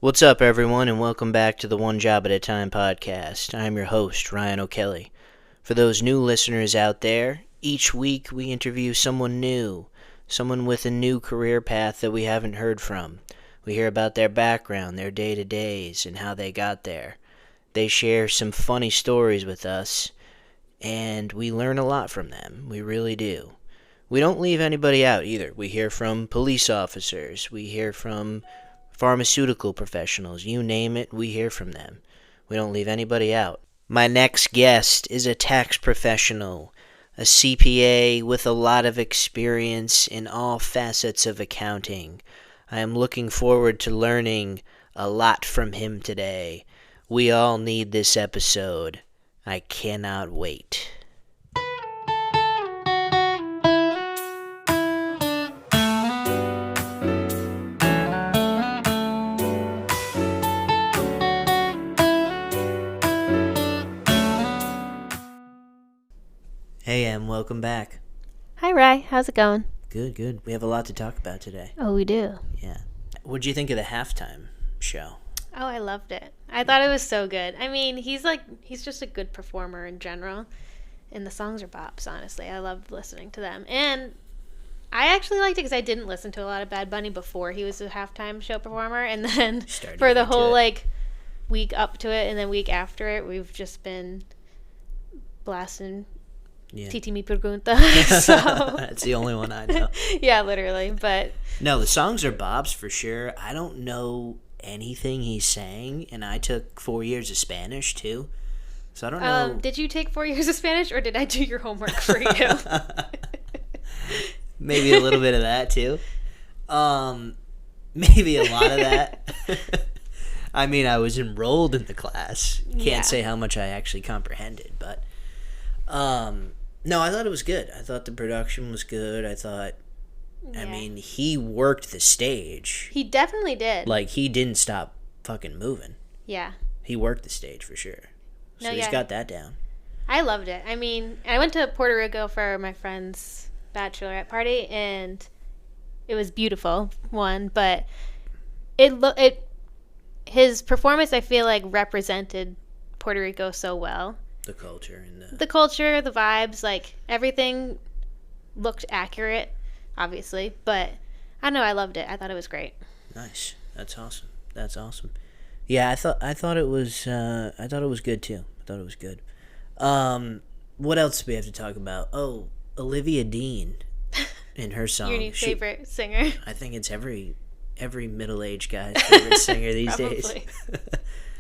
What's up, everyone, and welcome back to the One Job at a Time podcast. I'm your host, Ryan O'Kelly. For those new listeners out there, each week we interview someone new, someone with a new career path that we haven't heard from. We hear about their background, their day-to-days, and how they got there. They share some funny stories with us, and we learn a lot from them. We really do. We don't leave anybody out either. We hear from police officers. We hear from pharmaceutical professionals. You name it, we hear from them. We don't leave anybody out. My next guest is a tax professional, a CPA with a lot of experience in all facets of accounting. I am looking forward to learning a lot from him today. We all need this episode. I cannot wait. Hey, Em, welcome back. Hi, Ry. How's it going? Good. We have a lot to talk about today. Oh, we do. Yeah. What'd you think of the halftime show? Oh, I loved it. I thought it was so good. I mean, he's just a good performer in general. And the songs are bops, honestly. I loved listening to them. And I actually liked it because I didn't listen to a lot of Bad Bunny before he was a halftime show performer. And then for the whole, week up to it and then week after it, we've just been blasting Titi Mi Pregunta. So That's the only one I know. Yeah, literally. But no, the songs are bops for sure. I don't know anything he's saying, and I took 4 years of Spanish too, so I don't know. Did you take 4 years of Spanish, or did I do your homework for you? Maybe a little bit of that too. Maybe a lot of that. I mean, I was enrolled in the class. Can't say how much I actually comprehended, but no, I thought it was good. I thought the production was good. I mean, he worked the stage. He definitely did. Like, he didn't stop fucking moving. Yeah. He worked the stage for sure. So he's got that down. I loved it. I mean, I went to Puerto Rico for my friend's bachelorette party, and it was beautiful, but his performance, I feel like, represented Puerto Rico so well. The culture and the culture, the vibes, like everything looked accurate, obviously. But I don't know, I loved it. I thought it was great. Nice. That's awesome. Yeah, I thought it was good too. I thought it was good. What else do we have to talk about? Oh, Olivia Dean and her song. Your new favorite singer. I think it's every middle-aged guy's favorite singer these days.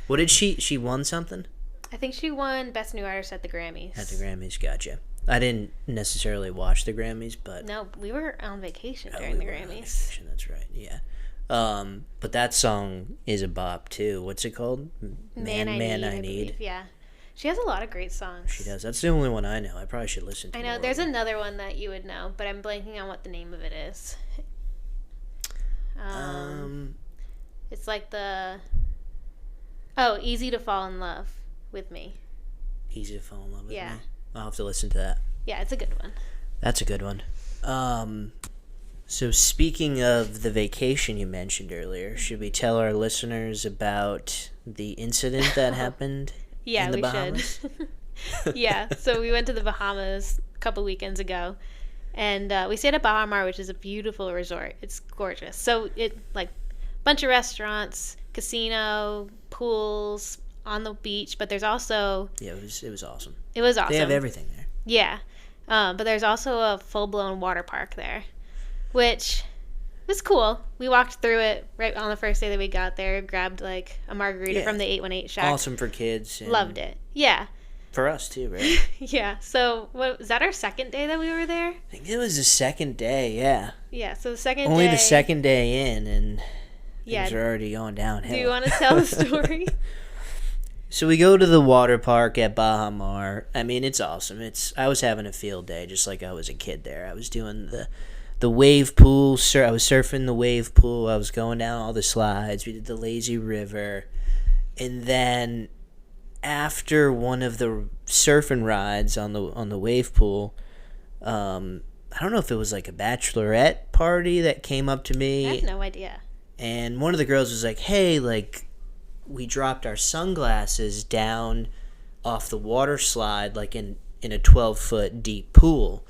What did she won something? I think she won Best New Artist at the Grammys. At the Grammys, gotcha. I didn't necessarily watch the Grammys, but... No, we were on vacation during the Grammys. That's right, yeah. But that song is a bop, too. What's it called? Man I Need. Yeah. She has a lot of great songs. She does. That's the only one I know. I probably should listen to it. I know. There's another one that you would know, but I'm blanking on what the name of it is. It's like the... Oh, Easy to Fall in Love with Me. Easy to Fall in Love with Me? Yeah. I'll have to listen to that. Yeah, it's a good one. That's a good one. So speaking of the vacation you mentioned earlier, should we tell our listeners about the incident that happened in the Bahamas? Should. Yeah, so we went to the Bahamas a couple weekends ago, and we stayed at Baha Mar, which is a beautiful resort. It's gorgeous. So it, bunch of restaurants, casino, pools, on the beach, but there's also... Yeah, it was awesome. It was awesome. They have everything there. Yeah. But there's also a full-blown water park there, which was cool. We walked through it right on the first day that we got there, grabbed, a margarita from the 818 Shack. Awesome for kids. Loved it. Yeah. For us, too, right? Yeah. So, was that our second day that we were there? I think it was the second day, yeah. Yeah, so the second Only the second day in, and things are already going downhill. Do you want to tell the story? So we go to the water park at Baha Mar. I mean, it's awesome. I was having a field day, just like I was a kid there. I was doing the wave pool. I was surfing the wave pool. I was going down all the slides. We did the lazy river. And then after one of the surfing rides on the wave pool, I don't know if it was like a bachelorette party that came up to me. I have no idea. and one of the girls was like, hey, like, we dropped our sunglasses down off the water slide, like in a 12-foot deep pool.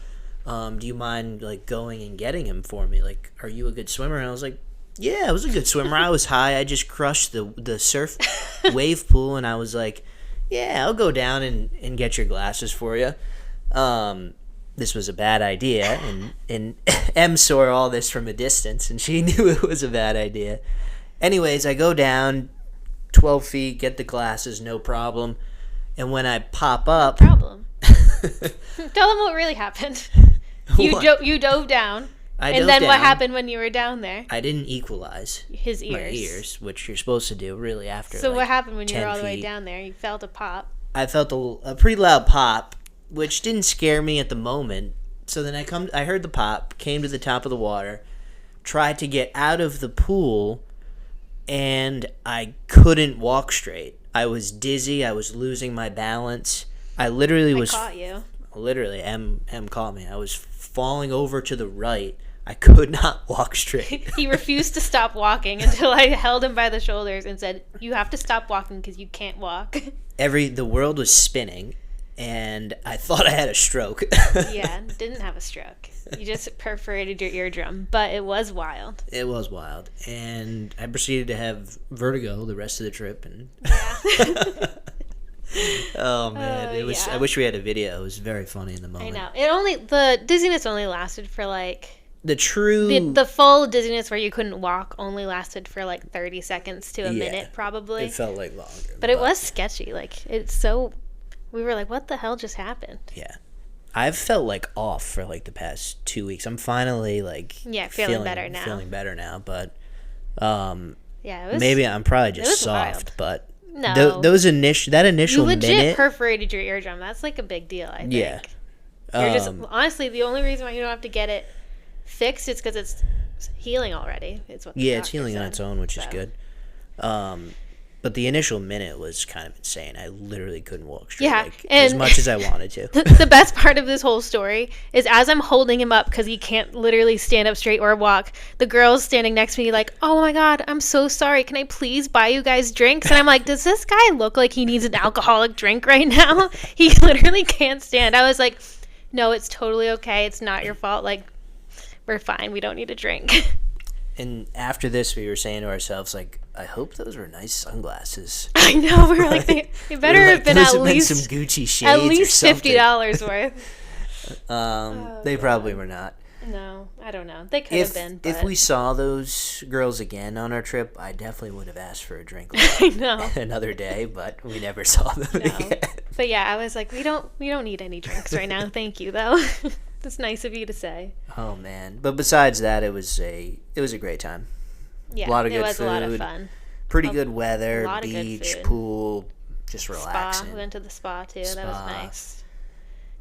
Do you mind, like, going and getting him for me? Like, are you a good swimmer? And I was like, yeah, I was a good swimmer. I was high. I just crushed the surf wave pool, and I was like, yeah, I'll go down and get your glasses for you. This was a bad idea, and Em saw all this from a distance, and she knew it was a bad idea. Anyways, I go down 12 feet, get the glasses, no problem. And when I pop up... Problem. Tell them what really happened. You dove down. And then what happened when you were down there? I didn't equalize his ears. My ears, which you're supposed to do really after. So like what happened when you were all the way feet. down there? You felt a pop. I felt a pretty loud pop, which didn't scare me at the moment. So then I heard the pop, came to the top of the water, tried to get out of the pool, and I couldn't walk straight. I was dizzy. I was losing my balance. I caught you. Literally, Em caught me. I was falling over to the right. I could not walk straight. He refused to stop walking until I held him by the shoulders and said, you have to stop walking because you can't walk. The world was spinning, and I thought I had a stroke. Yeah, didn't have a stroke. You just perforated your eardrum, but it was wild. It was wild, and I proceeded to have vertigo the rest of the trip. And yeah. Oh man, it was. Yeah. I wish we had a video. It was very funny in the moment. I know. The dizziness only lasted for like the full dizziness where you couldn't walk only lasted for like 30 seconds to a minute probably. It felt like longer, but it was sketchy. Like we were like, what the hell just happened? Yeah. I've felt like off for like the past 2 weeks. I'm finally like feeling better now. Feeling better now, but maybe I'm probably just wild. soft, but no, that initial you legit minute perforated your eardrum. That's like a big deal. I think. Yeah. You're just honestly the only reason why you don't have to get it fixed is because it's healing already. It's healing on its own, which is good. But the initial minute was kind of insane. I literally couldn't walk straight as much as I wanted to. The best part of this whole story is as I'm holding him up because he can't literally stand up straight or walk, the girl's standing next to me like, oh my God, I'm so sorry. Can I please buy you guys drinks? And I'm like, does this guy look like he needs an alcoholic drink right now? He literally can't stand. I was like, no, it's totally okay. It's not your fault. Like, we're fine. We don't need a drink. And after this, we were saying to ourselves, like, I hope those were nice sunglasses. I know. We were like, they better have been at least some Gucci shades, at least or something. $50 worth. They probably were not. No, I don't know. They could have been. But... If we saw those girls again on our trip, I definitely would have asked for a drink. I know. Another day, but we never saw them again. But yeah, I was like, we don't need any drinks right now. Thank you, though. That's nice of you to say. Oh man! But besides that, it was a great time. Yeah, a lot of good was food. A lot of fun. Pretty good weather. Beach, pool, just relaxing. Spa. We went to the spa too. That was nice.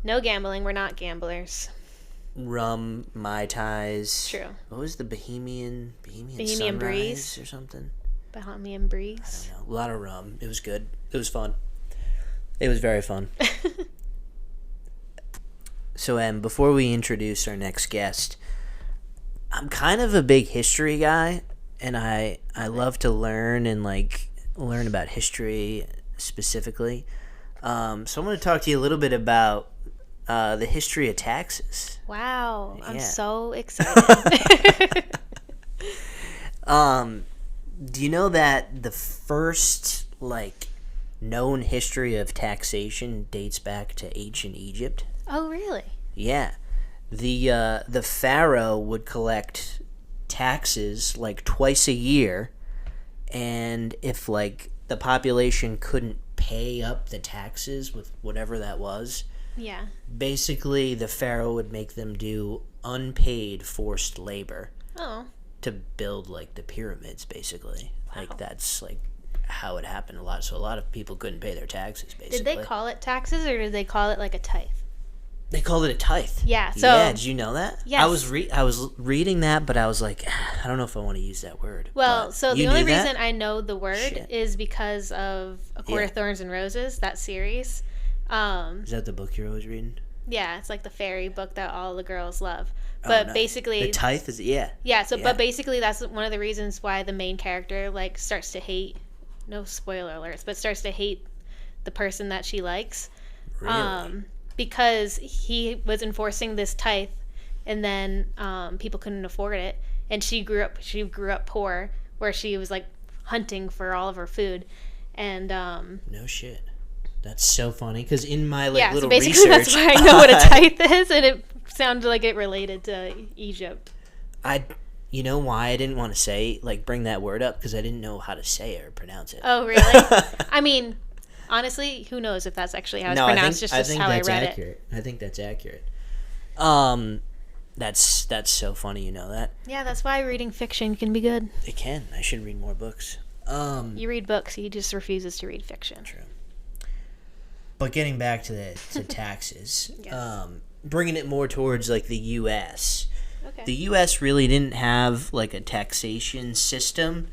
No gambling. We're not gamblers. Rum, Mai Tais. True. What was the Bohemian Breeze or something? Bohemian Breeze. I don't know. A lot of rum. It was good. It was fun. It was very fun. So, before we introduce our next guest, I'm kind of a big history guy, and I love to learn and learn about history specifically. So I'm going to talk to you a little bit about the history of taxes. Wow, Yeah. I'm so excited. Do you know that the first known history of taxation dates back to ancient Egypt? Oh, really? Yeah. The pharaoh would collect taxes twice a year, and if the population couldn't pay up the taxes with whatever that was, yeah, basically the pharaoh would make them do unpaid forced labor. Oh. To build the pyramids, basically. Wow. That's how it happened a lot. So a lot of people couldn't pay their taxes, basically. Did they call it taxes or did they call it a tithe? They called it a tithe. Yeah. So yeah, did you know that? Yes. I was reading that, but I was like, I don't know if I want to use that word. Well, but so the only reason I know the word Shit. is because of A Court of Thorns and Roses, that series. Is that the book you're always reading? Yeah, it's the fairy book that all the girls love. But no. basically, the tithe is yeah. But basically, that's one of the reasons why the main character like starts to hate. No spoiler alerts, but starts to hate the person that she likes. Really? Because he was enforcing this tithe, and then people couldn't afford it, and she grew up poor, where she was like hunting for all of her food, and no shit. That's so funny because in my little so basically research, that's why I know what a tithe is, and it sounded like it related to Egypt. You know why I didn't want to say bring that word up, because I didn't know how to say it or pronounce it. Oh really? I mean, honestly, who knows if that's actually how it's pronounced? I think how I read accurate. I think that's accurate. That's so funny. You know that? Yeah, that's why reading fiction can be good. It can. I should read more books. You read books. He just refuses to read fiction. True. But getting back to taxes, yes. Bringing it more towards the U.S. Okay. The U.S. really didn't have a taxation system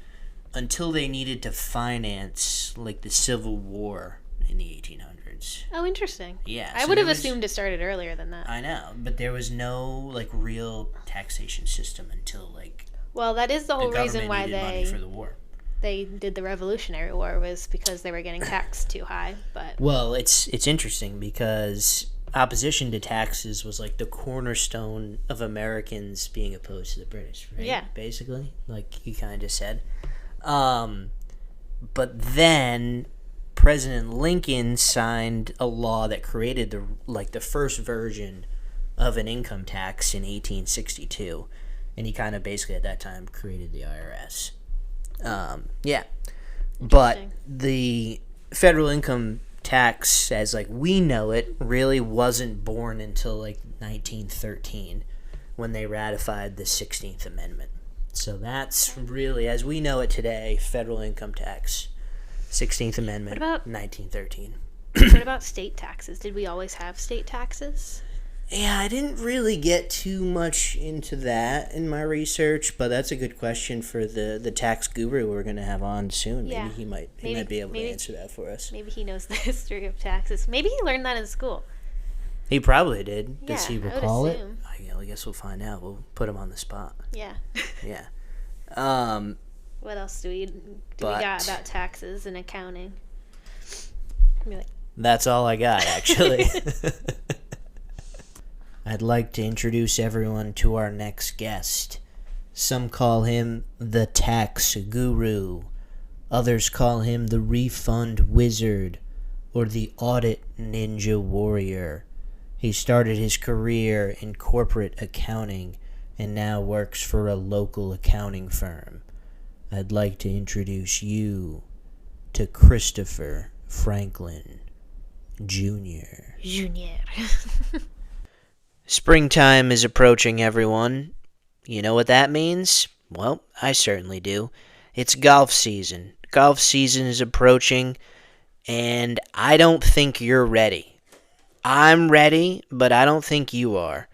until they needed to finance the Civil War in the 1800s. Oh, interesting. Yeah. I would have assumed it started earlier than that. I know, but there was no real taxation system until Well, that is the whole reason why money for the war. They did the Revolutionary War, was because they were getting taxed too high. But well, it's interesting because opposition to taxes was the cornerstone of Americans being opposed to the British, right? Yeah. Basically, you kind of said. But then President Lincoln signed a law that created the first version of an income tax in 1862, and he kind of basically at that time created the IRS. Yeah, but the federal income tax, as we know it, really wasn't born until 1913, when they ratified the 16th Amendment. So that's really, as we know it today, federal income tax, 16th Amendment, 1913. What about state taxes? Did we always have state taxes? Yeah, I didn't really get too much into that in my research, but that's a good question for the tax guru we're going to have on soon. Yeah. Maybe he might be able to answer that for us. Maybe he knows the history of taxes. Maybe he learned that in school. He probably did. Does he recall it? I guess we'll find out. We'll put him on the spot. Yeah. Yeah. What else do we got about taxes and accounting? That's all I got, actually. I'd like to introduce everyone to our next guest. Some call him the tax guru. Others call him the refund wizard or the audit ninja warrior. He started his career in corporate accounting and now works for a local accounting firm. I'd like to introduce you to Christopher Franklin Jr. Springtime is approaching, everyone. You know what that means? Well, I certainly do. It's golf season. Golf season is approaching, and I don't think you're ready. I'm ready, but I don't think you are.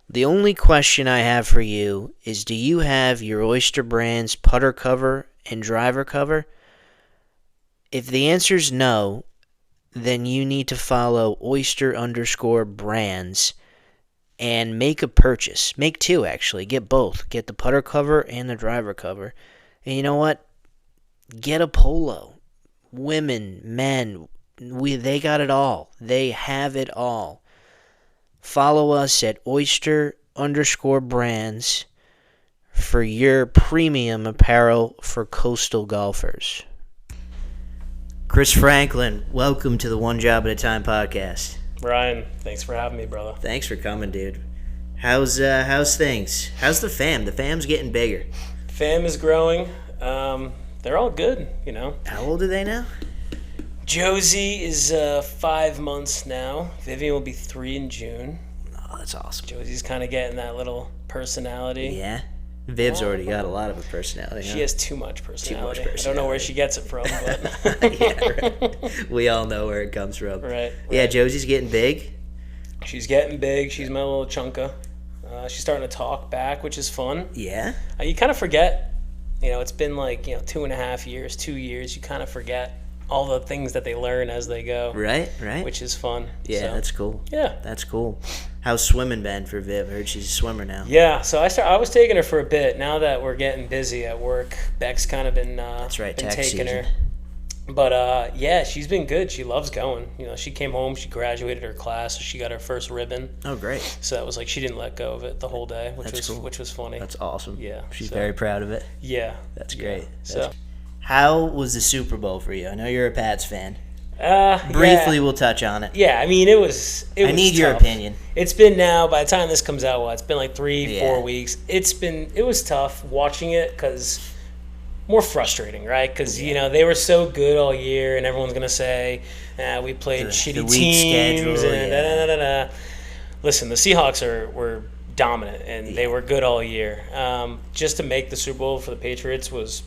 The only question I have for you is, do you have your Oyster Brands putter cover and driver cover? If the answer is no, then you need to follow Oyster_Brands and make a purchase. Make two, actually. Get both. Get the putter cover and the driver cover. And you know what? Get a polo. Women, men, they got it all. They have it all. Follow us at Oyster_Brands for your premium apparel for coastal golfers. Chris Franklin, welcome to the One Job at a Time podcast. Ryan, thanks for having me, brother. Thanks for coming, dude. How's things? How's the fam? The fam's getting bigger. Fam is growing. They're all good, you know. How old are they now? Josie is 5 months now. Vivian will be 3 in June. Oh, that's awesome. Josie's kind of getting that little personality. Yeah. Viv's already got a lot of a personality. She has too much personality. Too much personality. I don't know where she gets it from, but yeah, right. We all know where it comes from. Right. Yeah, Josie's getting big. She's getting big. She's my little chunka. She's starting to talk back, which is fun. Yeah. You kind of forget, it's been 2.5 years, 2 years. You kind of forget all the things that they learn as they go. Right. Which is fun. Yeah, so. that's cool. Yeah. That's cool. How's swimming been for Viv? I heard she's a swimmer now. Yeah, so I was taking her for a bit. Now that we're getting busy at work, Beck's kind of been, That's right, been tax taking season. her. But, yeah, she's been good. She loves going. You know, she came home, she graduated her class, so she got her first ribbon. Oh, great. So that was like she didn't let go of it the whole day, which was funny. That's awesome. Yeah. She's so- very proud of it. Yeah. That's great. So, How was the Super Bowl for you? I know you're a Pats fan. yeah. Briefly, we'll touch on it. Yeah, I mean, it was I need your tough. opinion. It's been now, by the time this comes out, it's been like 3-4 Yeah. weeks. It was tough watching it because more frustrating, right? Because, you know, they were so good all year and everyone's going to say, we played The shitty weak teams schedule, and yeah. da-da-da-da-da. Listen, the Seahawks were dominant and they were good all year. Just to make the Super Bowl for the Patriots was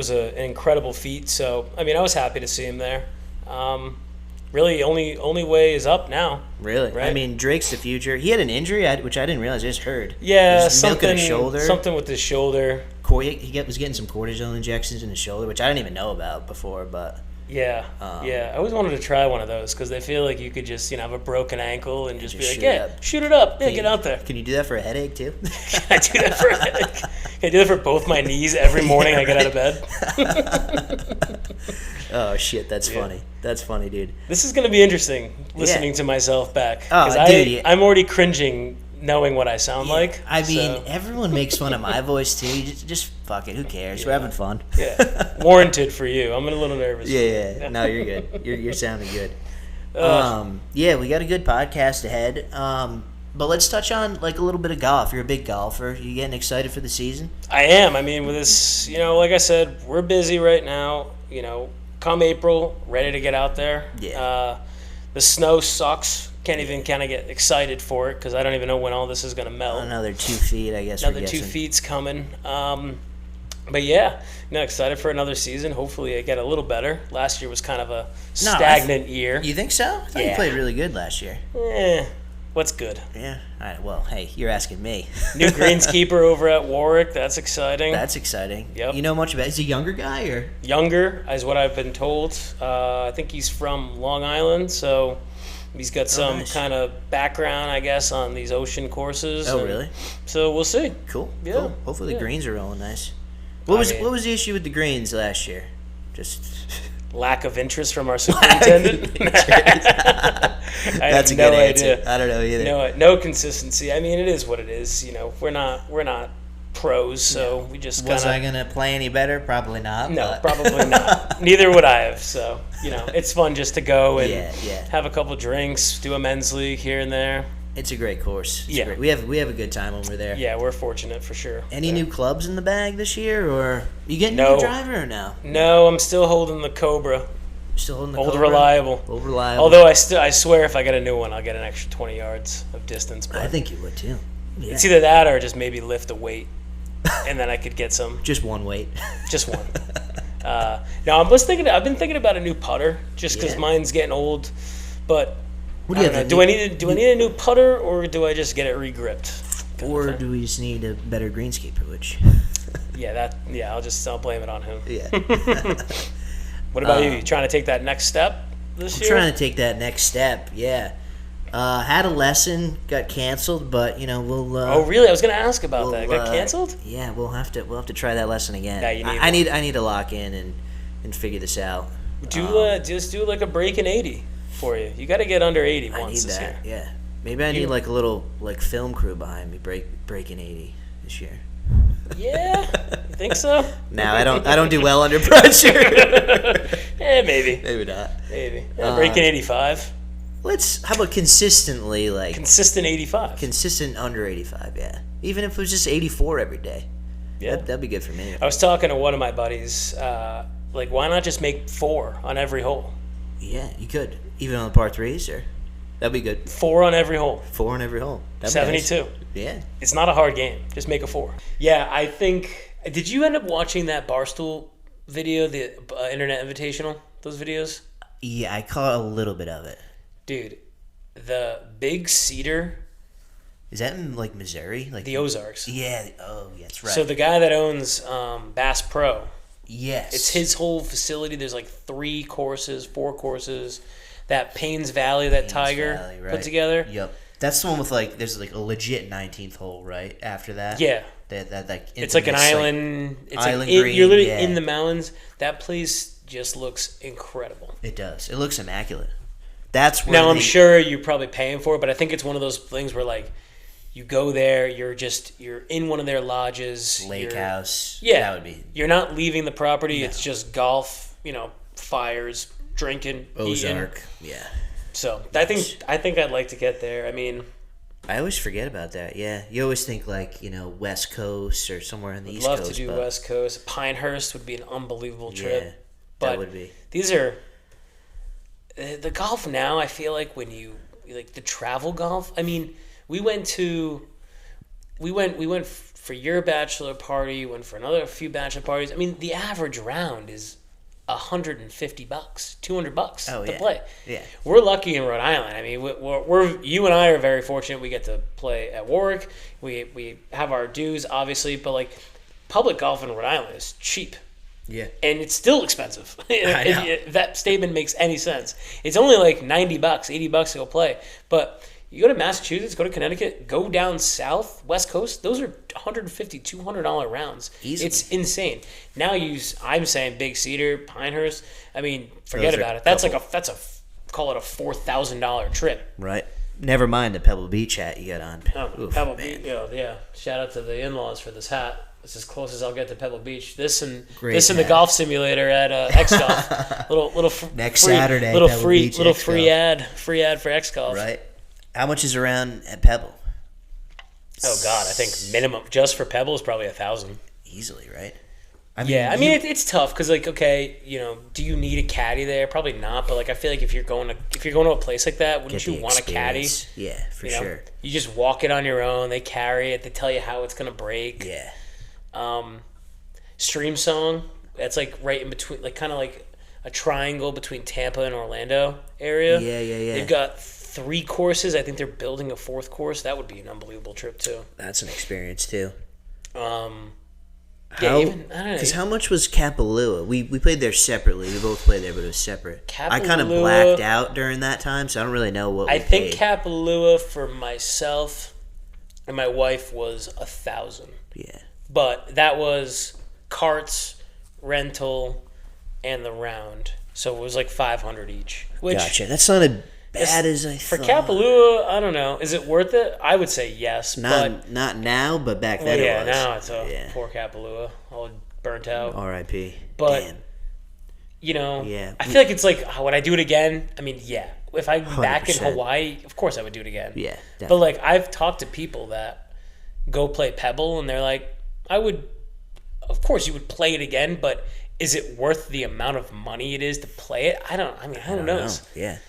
an incredible feat. So, I mean, I was happy to see him there. Really, only way is up now. Really? Right? I mean, Drake's the future. He had an injury, which I didn't realize. I just heard. Yeah, He was milking his shoulder. something with his shoulder. He was getting some cortisone injections in his shoulder, which I didn't even know about before. But Yeah, yeah. I always wanted to try one of those because they feel like you could just have a broken ankle and just be like, shoot it yeah, up. shoot it up, yeah, get out there. Can you do that for a headache too? Can I do that for a headache? Can I do that for both my knees every morning I get out of bed? Oh shit, that's funny. That's funny, dude. This is going to be interesting listening to myself back Oh, because dude, I'm already cringing knowing what I sound like. I mean, so, everyone makes fun of my voice too. Just fuck it. Who cares? We're having fun. yeah, warranted for you. I'm a little nervous. Yeah. No, you're good. You're sounding good. Yeah, we got a good podcast ahead. But let's touch on like a little bit of golf. You're a big golfer. You getting excited for the season? I am. I mean, with this, like I said, we're busy right now. Come April, ready to get out there. Yeah. The snow sucks. Can't even kind of get excited for it because I don't even know when all this is going to melt. Another 2 feet, I guess. Another 2 feet's coming. But yeah, excited for another season. Hopefully I get a little better. Last year was kind of a stagnant year. You think so? I thought you played really good last year. What's good? Yeah. All right. Well, hey, you're asking me. New greenskeeper over at Warwick. That's exciting. That's exciting. Yep. You know much about? Is he a younger guy or? Younger is what I've been told. I think he's from Long Island, so he's got some nice. kind of background, I guess, on these ocean courses. Oh, really? So we'll see. Cool. Yeah. Cool. Hopefully the greens are rolling nice. What was the issue with the greens last year? Just lack of interest from our superintendent. That's a good answer. I don't know either. No consistency. I mean, it is what it is. We're not pros, so we just was I gonna play any better? Probably not. No, probably not. Neither would I have. So it's fun just to go and have a couple drinks, do a men's league here and there. It's a great course. Yeah. Great. We have a good time over there. Yeah, we're fortunate for sure. Any new clubs in the bag this year, or you getting a new driver or no? No, I'm still holding the Cobra. Still holding the Old Cobra? reliable. Old reliable. Although I swear if I get a new one, I'll get an extra 20 yards of distance. But I think you would too. Yeah. it's either that or just maybe lift a weight, and then I could get some. Just one weight. Just one. No, I've been thinking about a new putter, just because mine's getting old. But What do you I don't know. Do I need a new putter, or do I just get it re-gripped? Or do we just need a better greenskeeper? Which. I'll blame it on him. Yeah. What about you? You trying to take that next step this year? Trying to take that next step. Yeah. Had a lesson, got canceled, but we'll. Oh, really? I was going to ask about that. It got canceled? Yeah, we'll have to try that lesson again. Yeah, you need I need to lock in and figure this out. Just do like a break in 80 for you. You got to get under 80 I once need this that. year. Yeah. Maybe I need like a little film crew behind me breaking 80 this year. Yeah, you think so? No, I don't do well under pressure. Maybe. Maybe not. Maybe. Breaking 85. How about consistently Consistent 85. Consistent under 85, yeah. Even if it was just 84 every day. Yeah. That'd be good for me. I was talking to one of my buddies, why not just make 4 on every hole? Yeah, you could. Even on the par 3s, or that'd be good. 4 on every hole. 4 on every hole. That'd 72. Be nice. Yeah. It's not a hard game. Just make a 4. Yeah, I think... Did you end up watching that Barstool video, the Internet Invitational? Those videos? Yeah, I caught a little bit of it. Dude, the Big Cedar... Is that in, Missouri? The Ozarks. Yeah. Oh, yeah, that's right. So the guy that owns Bass Pro Yes. It's his whole facility. There's like 3 courses, 4 courses. That Paynes Valley, that Tiger put together. Yep. That's the one with like, there's like a legit 19th hole, right? After that. Yeah. That like it's like an island. It's island like green, you're literally in the mountains. That place just looks incredible. It does. It looks immaculate. That's where now I'm sure you're probably paying for it, but I think it's one of those things where like you go there, you're in one of their lodges, lake house. Yeah, that would be. You're not leaving the property. No. It's just golf. Fires, drinking, Ozark. Eating. Yeah. So nice. I think I'd like to get there. I mean, I always forget about that. Yeah, you always think like West Coast or somewhere on the East Coast. Love to do West Coast. Pinehurst would be an unbelievable trip. Yeah, but that would be. These are the golf now. I feel like when you like the travel golf. I mean, we went for your bachelor party. Went for a few bachelor parties. I mean, the average round is $150, $200 to play. Yeah, we're lucky in Rhode Island. I mean, we're you and I are very fortunate. We get to play at Warwick. We have our dues, obviously, but like public golf in Rhode Island is cheap. Yeah, and it's still expensive. I know. That statement makes any sense. It's only like $90, $80 to go play, but. You go to Massachusetts, go to Connecticut, go down south, West Coast. Those are $150, $200 rounds. Easily. It's insane. Now I'm saying Big Cedar, Pinehurst. I mean, forget about it. That's call it a $4,000 trip. Right. Never mind the Pebble Beach hat you got on. Pebble Beach. Yeah. Shout out to the in-laws for this hat. It's as close as I'll get to Pebble Beach. This and the golf simulator at X Golf. little next Saturday. Little Pebble free Beach, little free ad for X Golf. Right. How much is around at Pebble? Oh God, I think minimum just for Pebble is probably $1,000. Easily, right? I mean, it's tough because like, okay, do you need a caddy there? Probably not, but like, I feel like if you're going to a place like that, wouldn't you want a caddy? Yeah, for sure. You just walk it on your own. They carry it. They tell you how it's gonna break. Yeah. Stream Song. That's like right in between, like kind of like a triangle between Tampa and Orlando area. Yeah. They've got 3 courses. I think they're building a 4th course. That would be an unbelievable trip too. That's an experience too. I don't know. Because how much was Kapalua? We played there separately. We both played there, but it was separate. I kind of blacked out during that time, so I don't really know what we think paid. Kapalua for myself and my wife was $1,000. Yeah. But that was carts, rental, and the round. So it was like $500 each. Gotcha. That's not as bad as I thought. For Kapalua, I don't know. Is it worth it? I would say yes. Not now, but back then it was. Now it's poor Kapalua, all burnt out. R.I.P. But damn. I feel like it's like, would I do it again? I mean, yeah. If I'm back in 100%. Hawaii, of course I would do it again. Yeah, definitely. But like, I've talked to people that go play Pebble, and they're like, of course you would play it again, but is it worth the amount of money it is to play it? I don't know. Yeah.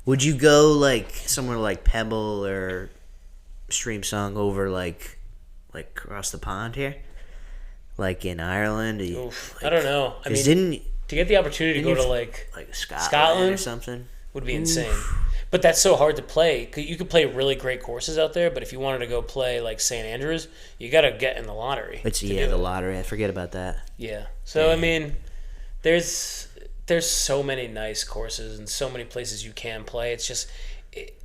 Would you go like somewhere like Pebble or Stream Song over like across the pond here? Like in Ireland? I don't know. I mean, to get the opportunity to go to like Scotland or something would be insane. But that's so hard to play. You could play really great courses out there, but if you wanted to go play like St. Andrews, you got to get in the lottery. The lottery. I forget about that. Yeah. So I mean, there's so many nice courses and so many places you can play. It's just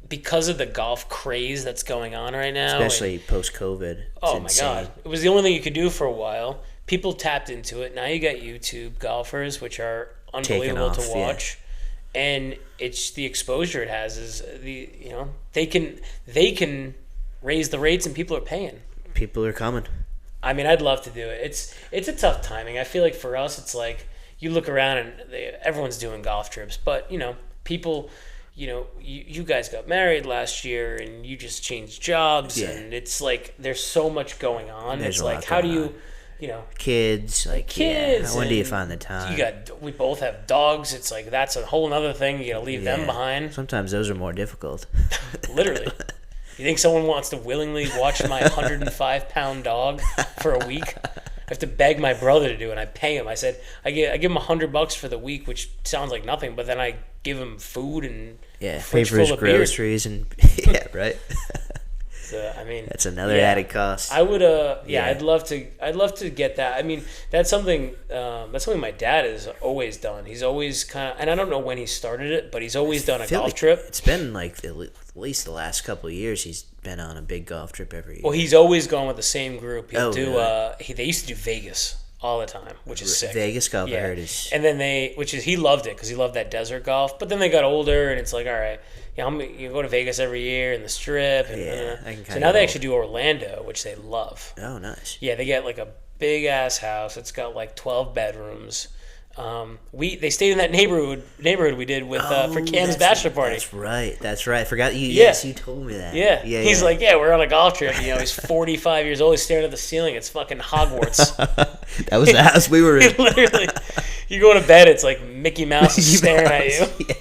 because of the golf craze that's going on right now, especially post-COVID. Oh my God, it was the only thing you could do for a while. People tapped into it. Now you got YouTube golfers, which are unbelievable to watch. Yeah. And it's the exposure it has is they can raise the rates and people are paying. People are coming. I mean, I'd love to do it. It's a tough timing. I feel like for us, it's like you look around and everyone's doing golf trips, but people, you guys got married last year and you just changed jobs, and it's like there's so much going on. There's it's like how do you? Kids, when do you find the time? We both have dogs. It's like that's a whole other thing. You gotta leave them behind. Sometimes those are more difficult. Literally. You think someone wants to willingly watch my 105-pound dog for a week? I have to beg my brother to do it, and I pay him. I said I give him $100 for the week, which sounds like nothing, but then I give him food and pay for his groceries and right. So I mean, that's another added cost. I would I'd love to get that. I mean, that's something my dad has always done. He's always kind of, and I don't know when he started it, but he's always done a golf trip. It's been like at least the last couple of years he's been on a big golf trip every year. Well, he's always gone with the same group. He'll do really? They used to do Vegas all the time, which is sick. Vegas golf, I heard is. And then he loved it because he loved that desert golf. But then they got older, and it's like, all right, you go to Vegas every year and the Strip. And, so now they actually do Orlando, which they love. Oh, nice. Yeah, they get like a big ass house. It's got like 12 bedrooms. They stayed in that neighborhood we did with for Cam's bachelor party. That's right. I forgot you. Yeah. Yes, you told me that. Yeah. He's like, we're on a golf trip. He's 45 years old. He's staring at the ceiling. It's fucking Hogwarts. That was the house we were in. Literally, you go to bed. It's like Mickey Mouse is staring at you. Yeah.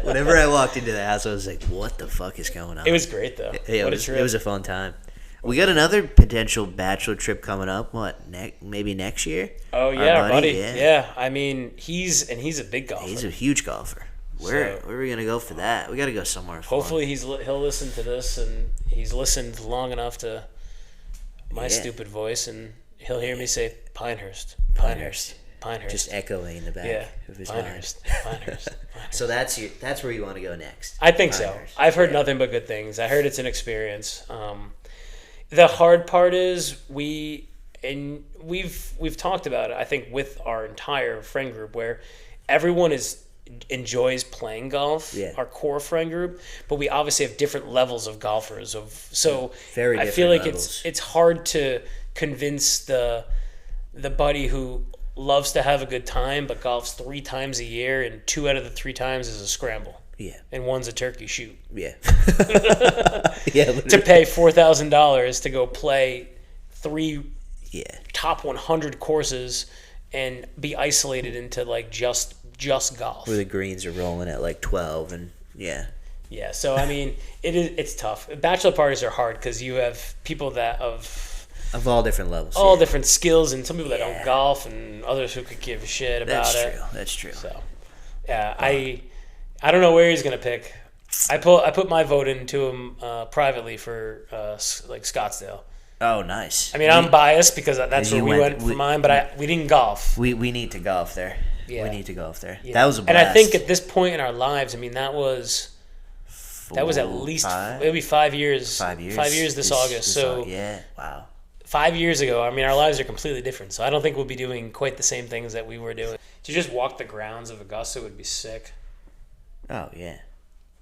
Whenever I walked into the house, I was like, "What the fuck is going on?" It was great though. Yeah, it was a fun time. We got another potential bachelor trip coming up. Maybe next year? Oh yeah, our buddy. Yeah. I mean, he's a big golfer. He's a huge golfer. Where are we gonna go for that? We got to go somewhere fun. Hopefully he'll listen to this, and he's listened long enough to my stupid voice, and he'll hear me say Pinehurst. Just echoing in the back of his Pinehurst. So that's where you want to go next. I think Pinehurst. So. I've heard nothing but good things. I heard it's an experience. The hard part is we've talked about it, I think, with our entire friend group, where everyone enjoys playing golf, our core friend group, but we obviously have different levels of golfers. Very I feel like levels. it's hard to convince the buddy who loves to have a good time but golfs 3 times a year, and 2 out of the 3 times is a scramble. Yeah. And 1's a turkey shoot. Yeah. To pay $4,000 to go play 3 top 100 courses and be isolated into like just golf. Where the greens are rolling at like 12 and Yeah, so I mean, it's tough. Bachelor parties are hard because you have people that of all different levels. All different skills, and some people that don't golf and others who could give a shit about it. That's true. So, I don't know where he's gonna pick. I put my vote into him privately for like Scottsdale. Oh, nice. I mean, I'm biased because that's where we went for mine, but we didn't golf. We need to golf there. Yeah. We need to golf there. Yeah. That was a blast. And I think at this point in our lives, I mean, that was at least it'll be 5 years. 5 years. 5 years this August. Wow. 5 years ago, I mean, our lives are completely different. So I don't think we'll be doing quite the same things that we were doing. To just walk the grounds of Augusta would be sick. Oh yeah.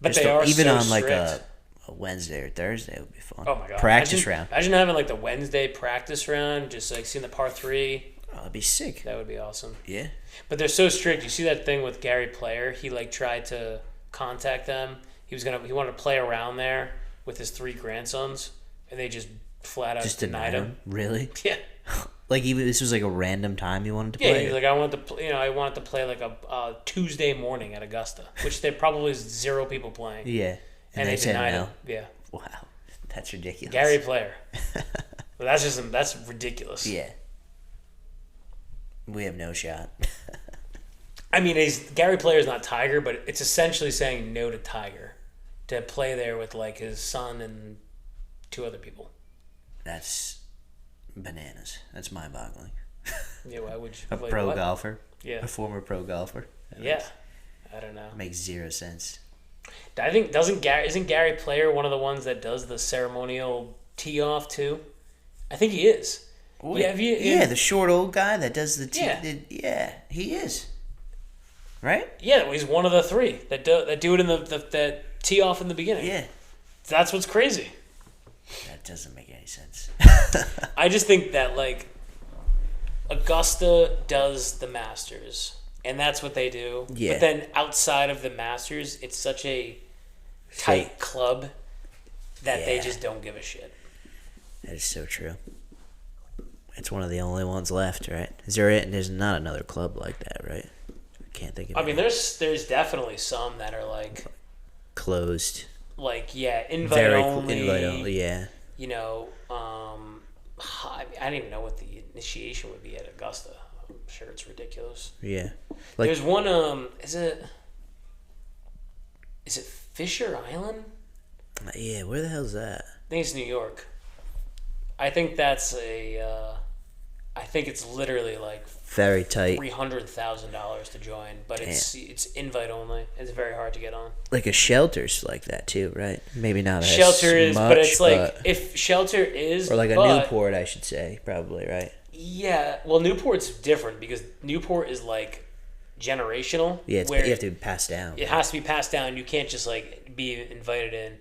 But they are even so on like strict. a Wednesday or Thursday would be fun. Oh my god! Practice round. Imagine having like the Wednesday practice round, just like seeing the par 3. Oh, that'd be sick. That would be awesome. Yeah. But they're so strict. You see that thing with Gary Player? He like tried to contact them. He wanted to play around there with his 3 grandsons, and they just flat out denied him. Really? Yeah. Like even this was like a random time you wanted to play. Yeah, he's like, I wanted to play like a Tuesday morning at Augusta, which there probably is 0 people playing. Yeah. And they denied him. Yeah. Wow, that's ridiculous. Gary Player. Well, that's ridiculous. Yeah. We have no shot. I mean, Gary Player is not Tiger, but it's essentially saying no to Tiger to play there with like his son and 2 other people. That's bananas. That's mind-boggling. Yeah, why would you? A pro golfer. Yeah. A former pro golfer. I don't know. Makes 0 sense. I think isn't Gary Player one of the ones that does the ceremonial tee off too? I think he is. Yeah, the short old guy that does the tee. Yeah, he is. Right? Yeah, he's one of the 3 that do it in the tee off in the beginning. Yeah. That's what's crazy. That doesn't make any sense. I just think that like Augusta does the Masters, and that's what they do. Yeah. But then outside of the Masters, it's such a tight club that they just don't give a shit. That is so true. It's one of the only ones left, right? There's not another club like that, right? I can't think of it. I mean, there's definitely some that are like closed. Like invite only. Invite only, yeah. You know, I don't even know what the initiation would be at Augusta. I'm sure it's ridiculous. Yeah. Like, there's one. Is it Fisher Island? Yeah. Where the hell's that? think it's New York. I think that's I think it's literally like Very tight. $300,000 to join, but it's invite only. It's very hard to get on. Like a shelter's like that too, right? Maybe not as Shelter is, much, but it's like if Shelter is, or like a Newport, I should say, probably, right? Yeah, well, Newport's different because Newport is like generational. Yeah, where you have to be passed down. It has to be passed down. You can't just like be invited in.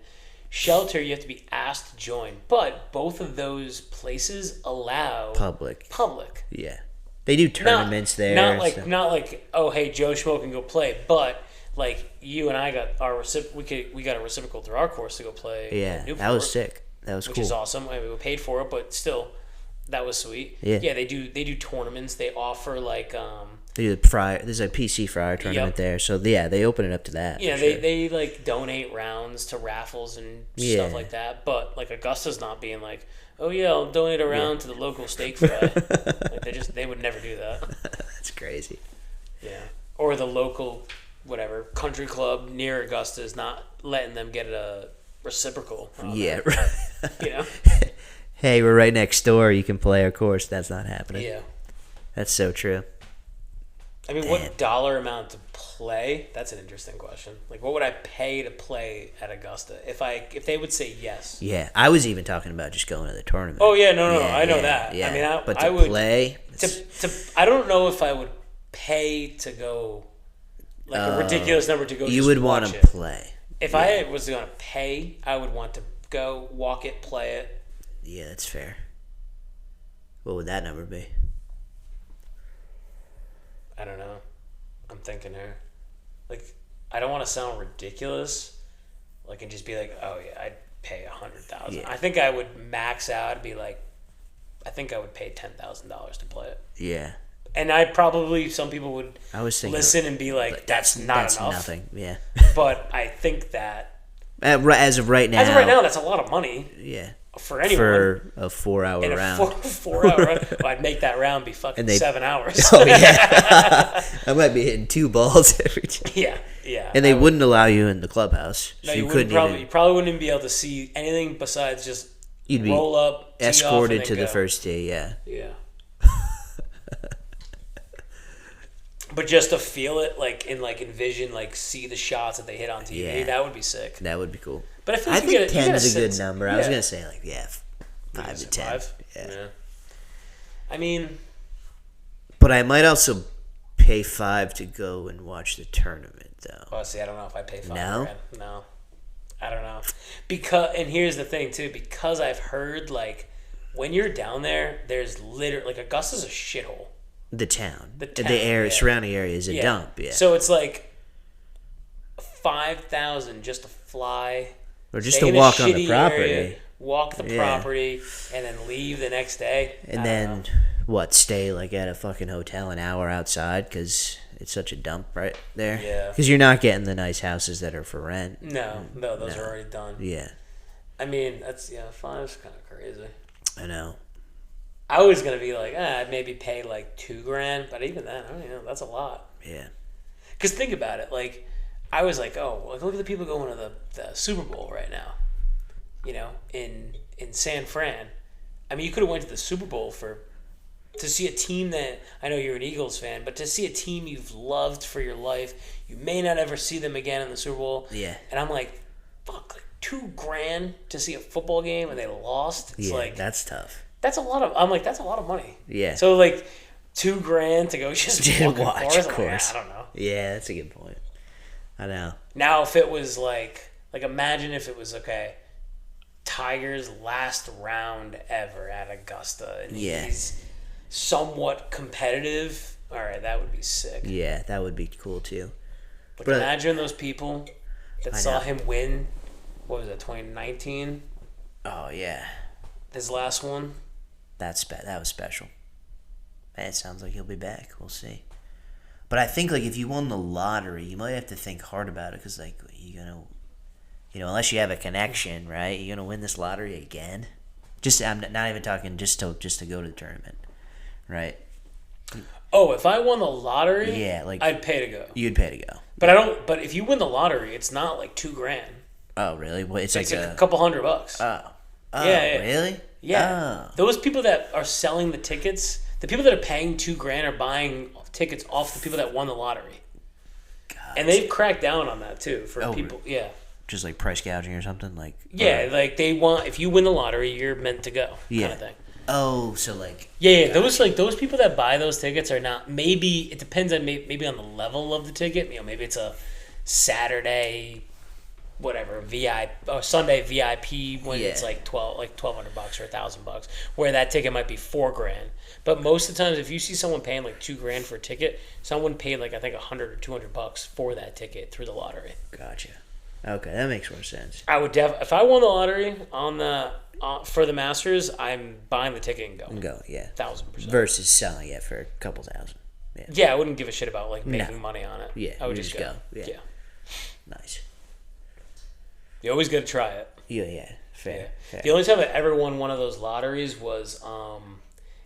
Shelter, you have to be asked to join, but both of those places allow Public. Yeah, they do tournaments there. Not like oh hey Joe Schmo can go play, but like you and I got our we got a reciprocal through our course to go play. Yeah, that was sick. That was which cool. Which is awesome. I mean, we paid for it, but still, that was sweet. Yeah, they do tournaments. They offer like They do the fryer. There's a PC fryer tournament there, so yeah, they open it up to that. Yeah, they like donate rounds to raffles and stuff like that. But like Augusta's not being like, oh yeah, I'll donate a round to the local steak fry. Like they would never do that. That's crazy. Yeah, or the local whatever country club near Augusta is not letting them get a reciprocal. Yeah, right. You know. Hey, we're right next door. You can play our course. That's not happening. Yeah, that's so true. I mean, what dollar amount to play? That's an interesting question. Like, what would I pay to play at Augusta if they would say yes? Yeah, I was even talking about just going to the tournament. Oh yeah, no, I know that. Yeah. I mean, but I to would play. I don't know if I would pay to go like a ridiculous number to go. You just would want watch to it. play. If I was going to pay, I would want to go walk it, play it. Yeah, that's fair. What would that number be? I don't know. I'm thinking here. Like, I don't want to sound ridiculous. Like, and just be like, oh yeah, I'd pay $100,000. Yeah. I think I would max out and be like, I think I would pay $10,000 to play it. Yeah. And I probably, some people would listen and be like, that's not enough. That's nothing, yeah. But I think that... As of right now... that's a lot of money. Yeah. For anyone. For a 4-hour round. 4-hour round. Well, I'd make that round be fucking 7 hours. Oh, yeah. I might be hitting 2 balls every time. Yeah. And they wouldn't allow you in the clubhouse. No, so you probably wouldn't even be able to see anything besides just you'd be roll up, escorted to the first tee, yeah. Yeah. But just to feel it, like envision, like see the shots that they hit on TV, that would be sick. That would be cool. But I think 10 is a good number. I was gonna say 5 to 10. 5? Yeah. I mean, but I might also pay 5 to go and watch the tournament, though. Oh, see, I don't know if I pay 5. No, no, I don't know. And here's the thing too, because I've heard like when you're down there, there's literally like Augusta's a shithole. The town, surrounding area is a dump. Yeah. So it's like $5,000 just to fly, or just to walk on the property, walk the property, and then leave the next day. And then stay like at a fucking hotel an hour outside because it's such a dump right there. Yeah. Because you're not getting the nice houses that are for rent. No, those are already done. Yeah. I mean, 5's kind of crazy. I know. I was gonna be like, I'd maybe pay like $2,000, but even then, I don't know. That's a lot. Yeah. Because think about it, like I was like, look at the people going to the Super Bowl right now. You know, in San Fran. I mean, you could have went to the Super Bowl to see a team that I know you're an Eagles fan, but to see a team you've loved for your life, you may not ever see them again in the Super Bowl. Yeah. And I'm like, fuck, like $2,000 to see a football game and they lost. It's like that's tough. That's a lot of money. Yeah. So like $2,000 to go just watch of course. I don't know. Yeah, that's a good point. I know. Now if it was like imagine if it was Tiger's last round ever at Augusta and he's somewhat competitive. All right, that would be sick. Yeah, that would be cool too. But imagine those people that saw him win. What was it, 2019? Oh yeah. His last one. That was special. And it sounds like he'll be back. We'll see. But I think like if you won the lottery, you might have to think hard about it because like you're gonna, unless you have a connection, right? You're gonna win this lottery again. I'm not even talking just to go to the tournament, right? Oh, if I won the lottery, I'd pay to go. You'd pay to go. But I don't. But if you win the lottery, it's not like $2,000. Oh really? Well, it's like a couple $100. Oh. Oh, Yeah. really? Yeah. Oh. Those people that are selling the tickets, the people that are paying $2,000 are buying tickets off the people that won the lottery. Gotcha. And they've cracked down on that too for people. Yeah. Just like price gouging or something? Like. Yeah, like they want, if you win the lottery, you're meant to go. Yeah. Kind of thing. Oh, so like. Yeah, those people that buy those tickets are not, maybe, it depends on maybe on the level of the ticket. Maybe it's a Saturday, whatever, VIP or Sunday VIP when it's like $1,200 or $1,000, where that ticket might be $4,000. But most of the times, if you see someone paying like $2,000 for a ticket, someone paid like I think $100 or $200 for that ticket through the lottery. Gotcha. Okay, that makes more sense. I would if I won the lottery on the for the Masters, I'm buying the ticket and going. Yeah. 1,000%. Versus selling it for a couple thousand. Yeah. Yeah, I wouldn't give a shit about like making money on it. Yeah, I would just go. Yeah. Nice. You always got to try it. Yeah. Fair. The only time I ever won one of those lotteries was,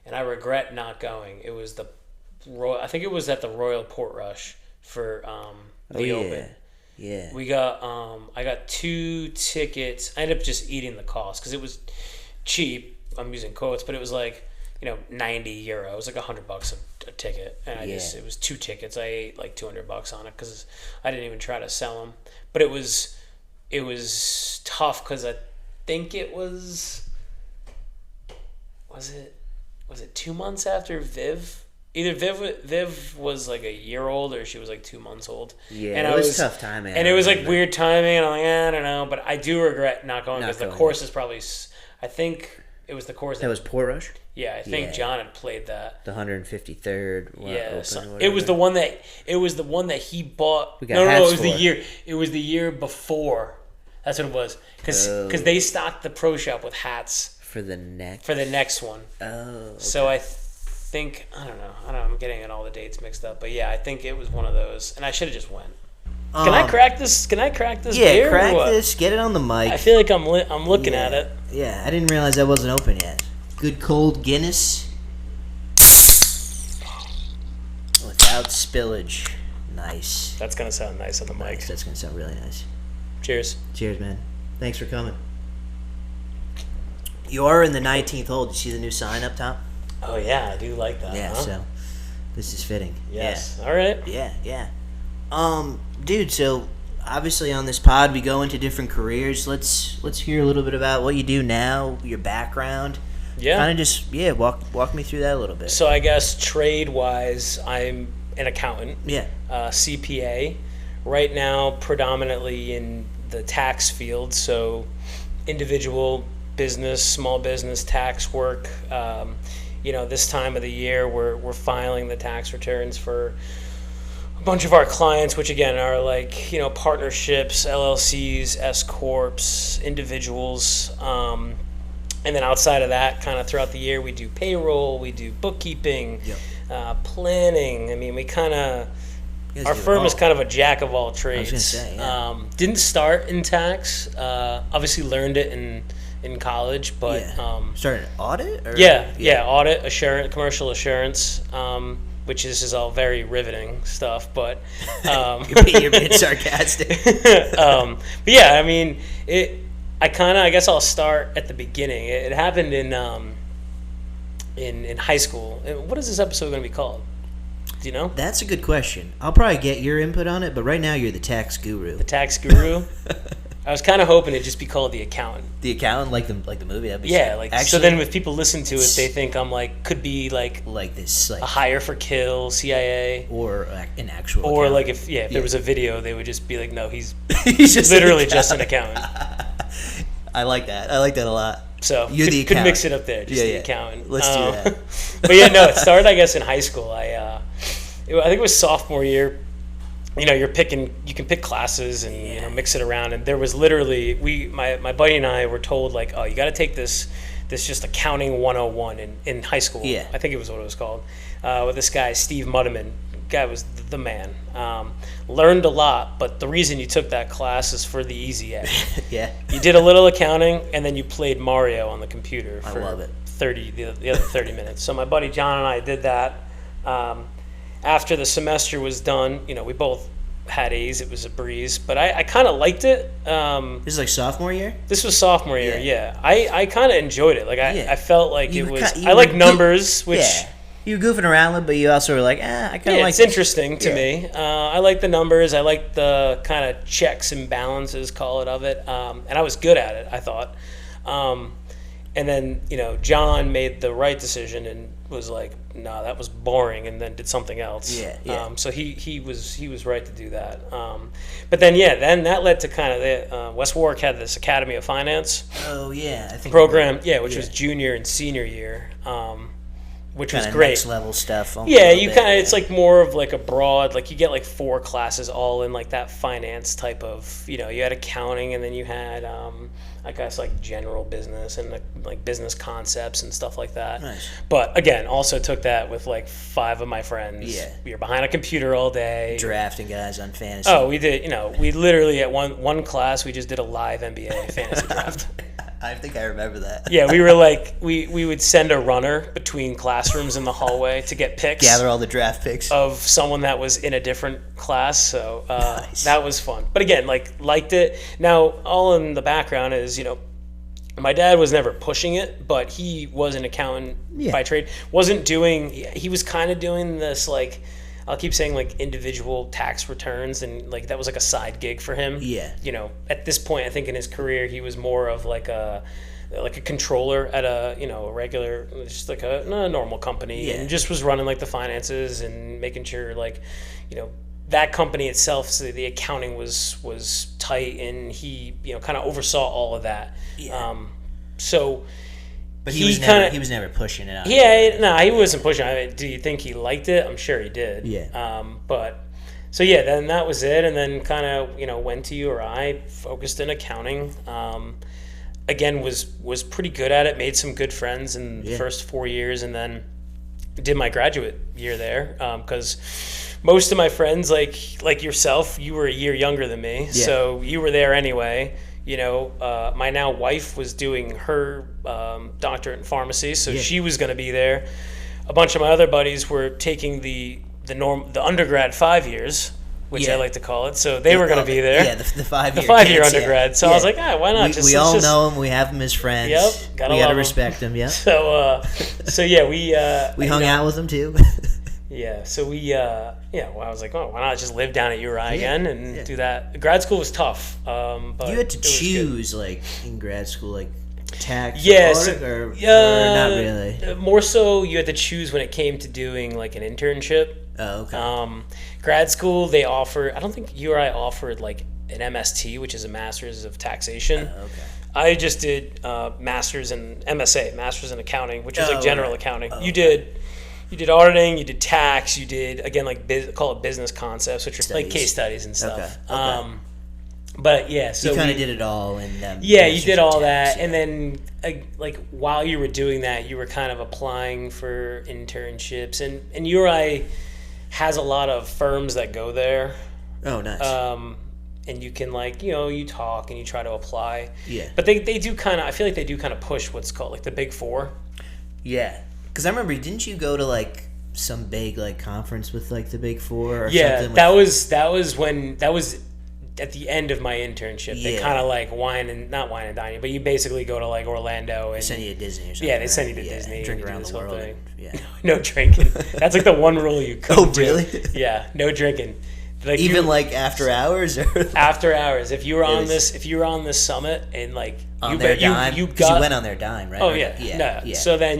and I regret not going. It was I think it was at the Royal Portrush for the Open. Yeah. We got I got 2 tickets. I ended up just eating the cost because it was cheap. I'm using quotes, but it was like, €90. It was like $100 a ticket, and it was 2 tickets. I ate like $200 on it because I didn't even try to sell them. But it was tough because I think it was it 2 months after Viv? Either Viv was like a year old or she was like 2 months old. Yeah, and it was tough timing. And it was like weird timing, and I'm like, I don't know. But I do regret not going because the course is probably, I think it was the course that was Portrush? Yeah, I think John had played that. The 153rd Open. It was the one that he bought. We got no, hats it was the year before. That's what it was. Because they stocked the pro shop with hats for the next one. Oh. Okay. So I think I don't know. I'm getting all the dates mixed up, but yeah, I think it was one of those, and I should have just went. Can I crack this? Can I crack this beer? Yeah, crack this. Get it on the mic. I feel like I'm looking at it. Yeah, I didn't realize that wasn't open yet. Good cold Guinness without spillage. Nice. That's gonna sound nice on the mic. That's gonna sound really nice. Cheers. Cheers, man. Thanks for coming. You are in the 19th hole. Did you see the new sign up top? Oh yeah, I do like that. Yeah, so this is fitting. Yes. Yeah. All right. Yeah. Dude, so obviously on this pod we go into different careers. Let's hear a little bit about what you do now, your background. Yeah. Kind of just walk me through that a little bit. So I guess trade wise, I'm an accountant. Yeah. CPA. Right now, predominantly in the tax field. So individual business, small business tax work. This time of the year we're filing the tax returns for a bunch of our clients, which again are like, partnerships, LLCs, S corps, individuals. And then outside of that, kind of throughout the year, we do payroll, we do bookkeeping, planning. I mean, our firm is kind of a jack of all trades. I was gonna say, yeah. Didn't start in tax. Obviously learned it in college, but started audit? Or? Audit, assurance, commercial assurance, which is all very riveting stuff, but you're being sarcastic. But yeah, I mean, I guess I'll start at the beginning. It happened in high school. What is this episode going to be called? Do you know? That's a good question. I'll probably get your input on it, but right now you're the tax guru. The tax guru. I was kind of hoping it'd just be called The Accountant. The Accountant, like the movie. That'd be actually, so then if people listen to it, they think I'm could be like this, like a hire for kill, CIA, or an actual. Or accountant. like if there was a video, they would just be like, no, he's just literally just an accountant. I like that. I like that a lot. So you're the accountant. Could mix it up there, just the accountant. Let's do that. But yeah, no, it started I guess in high school. I think it was sophomore year. You can pick classes and mix it around. And there was literally my buddy and I were told like, oh, you got to take this just accounting 101 in high school. Yeah. I think it was what it was called. With this guy Steve Muddiman. Guy was the man. Learned a lot, but the reason you took that class is for the easy end. Yeah. You did a little accounting, and then you played Mario on the computer for I love it. the other 30 minutes. So my buddy John and I did that. After the semester was done, we both had A's, it was a breeze. But I kind of liked it. This is like sophomore year? This was sophomore year, yeah. I kind of enjoyed it. Like, I felt like You it were was... ki- you I were like goo- numbers, which... Yeah. You were goofing around with, but you also were like, I kind of like it's this. interesting to me. I like the numbers. I like the kind of checks and balances, call it, of it. And I was good at it, I thought. And then, John made the right decision and was like, no, that was boring, and then did something else. Yeah. So he was right to do that. But then, then that led to kind of the West Warwick had this Academy of Finance Oh, yeah. I think program, which was junior and senior year. Which was great. Next level stuff. Yeah, you kind of, it's like more of like a broad, like you get like 4 classes all in like that finance type of, you had accounting, and then you had, I guess, like general business and like business concepts and stuff like that. Nice. But again, also took that with like 5 of my friends. Yeah. We were behind a computer all day. Drafting guys on fantasy. Oh, we did, we literally at one class, we just did a live NBA fantasy draft. I think I remember that. Yeah, we were like, we would send a runner between classrooms in the hallway to get picks. Gather all the draft picks. Of someone that was in a different class, so Nice. that was fun. But again, liked it. Now, all in the background is, my dad was never pushing it, but he was an accountant by trade. He was kind of doing this, like, I'll keep saying, like, individual tax returns, and like that was like a side gig for him. Yeah. At this point, I think in his career, he was more of like a controller at a regular, just like a normal company, and just was running like the finances and making sure, like, that company itself, so the accounting was tight, and he kind of oversaw all of that. But he was never pushing it out. Yeah, no, he wasn't pushing. Do you think he liked it? I'm sure he did. Yeah. Then that was it, and then kind of went to URI, focused in accounting. Again, was pretty good at it. Made some good friends in the first 4 years, and then did my graduate year there because most of my friends, like yourself, you were a year younger than me, so you were there anyway. My now wife was doing her doctorate in pharmacy, so she was going to be there. A bunch of my other buddies were taking the undergrad 5 years, which I like to call it. So they were going to be there. Yeah, the 5 year. The 5 year undergrad. So I was like, why not? We all know him. We have him as friends. Yep. We gotta respect him. Yeah. So we hung out with him too. Yeah, so well, I was like, why not just live down at URI again and do that? Grad school was tough. But you had to choose, like, in grad school, like, tax or not really? More so, you had to choose when it came to doing, like, an internship. Oh, okay. Grad school, they offer, I don't think URI offered, like, an MST, which is a Master's of Taxation. Oh, okay. I just did Master's in MSA, Master's in Accounting, which is like general accounting. Oh, You did auditing, you did tax, you did, again, like call it business concepts, which are like case studies and stuff. Okay. But yeah, so you kind of did it all, and you did all that, and then like while you were doing that, you were kind of applying for internships, and URI has a lot of firms that go there. Oh, nice. And you can, like, you talk and you try to apply. Yeah. But they do kind of, I feel like they do kind of push what's called like the Big Four. Yeah. Because I remember, didn't you go to, like, some big, like, conference with, like, the Big Four or something? That was at the end of my internship. They kind of, like, not wine and dine you, but you basically go to, like, Orlando. And they send you to Disney or something. Yeah, they send you to Disney. Drink around the world. No drinking. That's, like, the one rule you couldn't do. Really? Yeah, no drinking. Like, even like after hours, or after hours. If you were on this summit and like on their dime, you went on their dime, right? Oh yeah. So then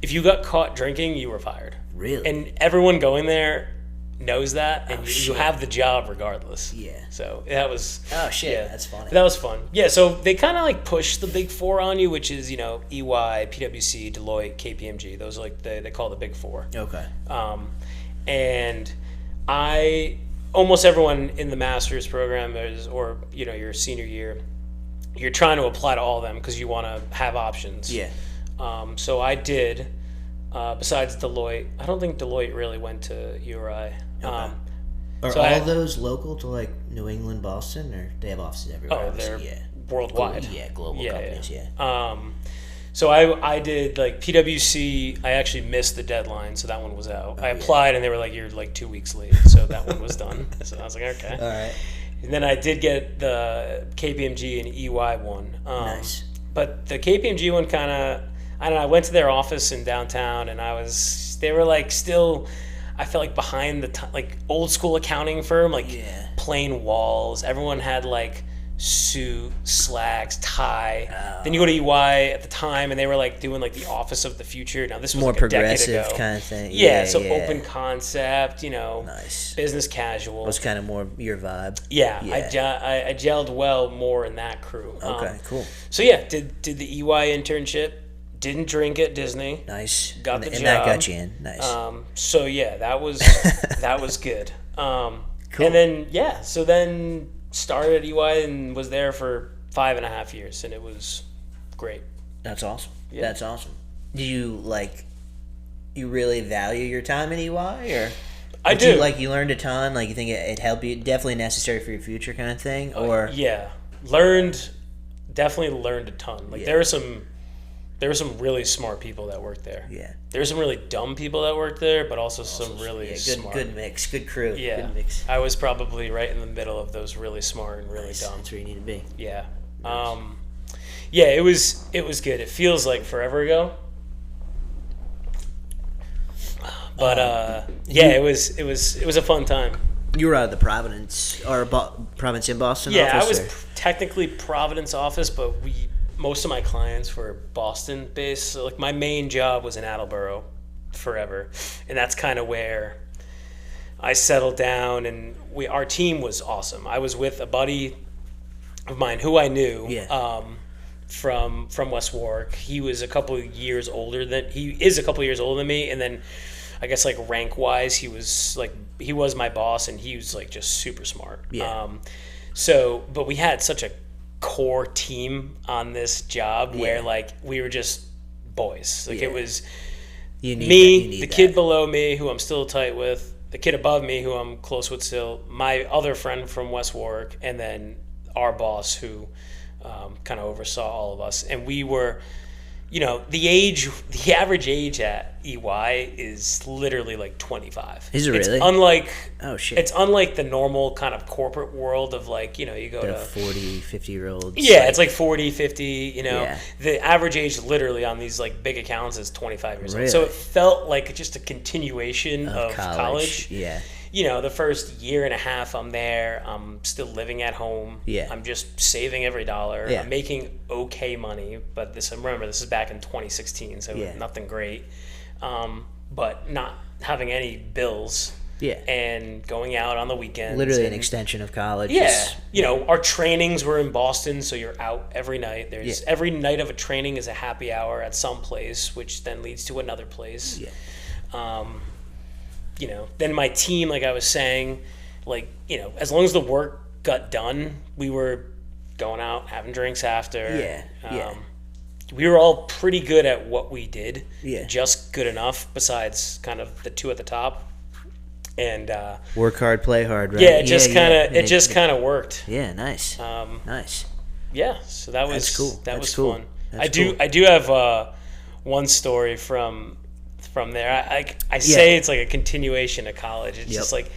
if you got caught drinking, you were fired. Really? And everyone going there knows that, and you have the job regardless. Yeah. So that was. Oh shit, yeah, that's funny. That was fun. Yeah. So they kind of like push the Big Four on you, which is EY, PwC, Deloitte, KPMG. Those are like they call the Big Four. Okay. And almost everyone in the master's program or your senior year, you're trying to apply to all of them because you want to have options. Yeah. So I did. Besides Deloitte, I don't think Deloitte really went to URI. Okay. Are all those local to, like, New England, Boston, or they have offices everywhere? Oh, they're worldwide. Global companies. Yeah. So I did like PwC. I actually missed the deadline, so that one was out. I applied and they were like, "You're like 2 weeks late," so that one was done. So I was like, "Okay." All right. And then I did get the KPMG and EY one. Nice. But the KPMG one kind of, I don't know. I went to their office in downtown, and they were like still. I felt like behind like old school accounting firm, like plain walls. Everyone had like suit, slacks, tie. Then you go to EY at the time, and they were like doing like the office of the future. Now this was more like a decade progressive ago. kind of thing. Yeah, so open concept, nice. Business casual. Was kind of more your vibe. Yeah. I gelled well more in that crew. Okay, cool. So yeah, did the EY internship. Didn't drink at Disney. Nice. Got the job. And that got you in. Nice. So yeah, that was good. Cool. And then so then started at EY and was there for 5.5 years, and it was great. That's awesome. Yeah. That's awesome. Do you you really value your time at EY, or I do. You learned a ton. Like you think it helped you, definitely necessary for your future kind of thing, or definitely learned a ton. Like there were some really smart people that worked there. Yeah. There were some really dumb people that worked there, but also some really smart. Good mix, good crew. Yeah. Good mix. I was probably right in the middle of those really smart and really dumb. That's where you need to be. Yeah. Nice. It was good. It feels like forever ago. But it was a fun time. You were out of the Providence in Boston. Yeah, office, I was or? technically Providence office, but most of my clients were Boston based. So like my main job was in Attleboro forever, and that's kind of where I settled down. And our team was awesome. I was with a buddy of mine who I knew from West Warwick. He is a couple of years older than me, and then I guess like rank wise, he was my boss, and he was like just super smart. Yeah. But we had such a core team on this job where like we were just boys. Like it was the kid below me who I'm still tight with, the kid above me who I'm close with still, my other friend from West Warwick, and then our boss who kind of oversaw all of us. And we were, the average age at EY is literally like 25. Is it really? It's unlike the normal kind of corporate world of like, you go the to 40, 50-year-olds. Yeah, it's like 40, 50, The average age literally on these like big accounts is 25 years Really? old. So it felt like just a continuation of college. Yeah. The first year and a half I'm there, I'm still living at home. Yeah. I'm just saving every dollar. Yeah. I'm making okay money, but this is back in 2016, so nothing great. But not having any bills. Yeah. And going out on the weekends. Literally an extension of college. Yeah. Our trainings were in Boston, so you're out every night. Every night of a training is a happy hour at some place, which then leads to another place. Yeah. Then my team, like I was saying, as long as the work got done, we were going out, having drinks after. Yeah. We were all pretty good at what we did. Yeah. Just good enough, besides kind of the two at the top. And work hard, play hard, right? Yeah, it just kind of worked. Yeah, nice. Nice. Yeah, so that was cool. That was cool. fun. I do have one story from there. I say it's like a continuation of college. It's just like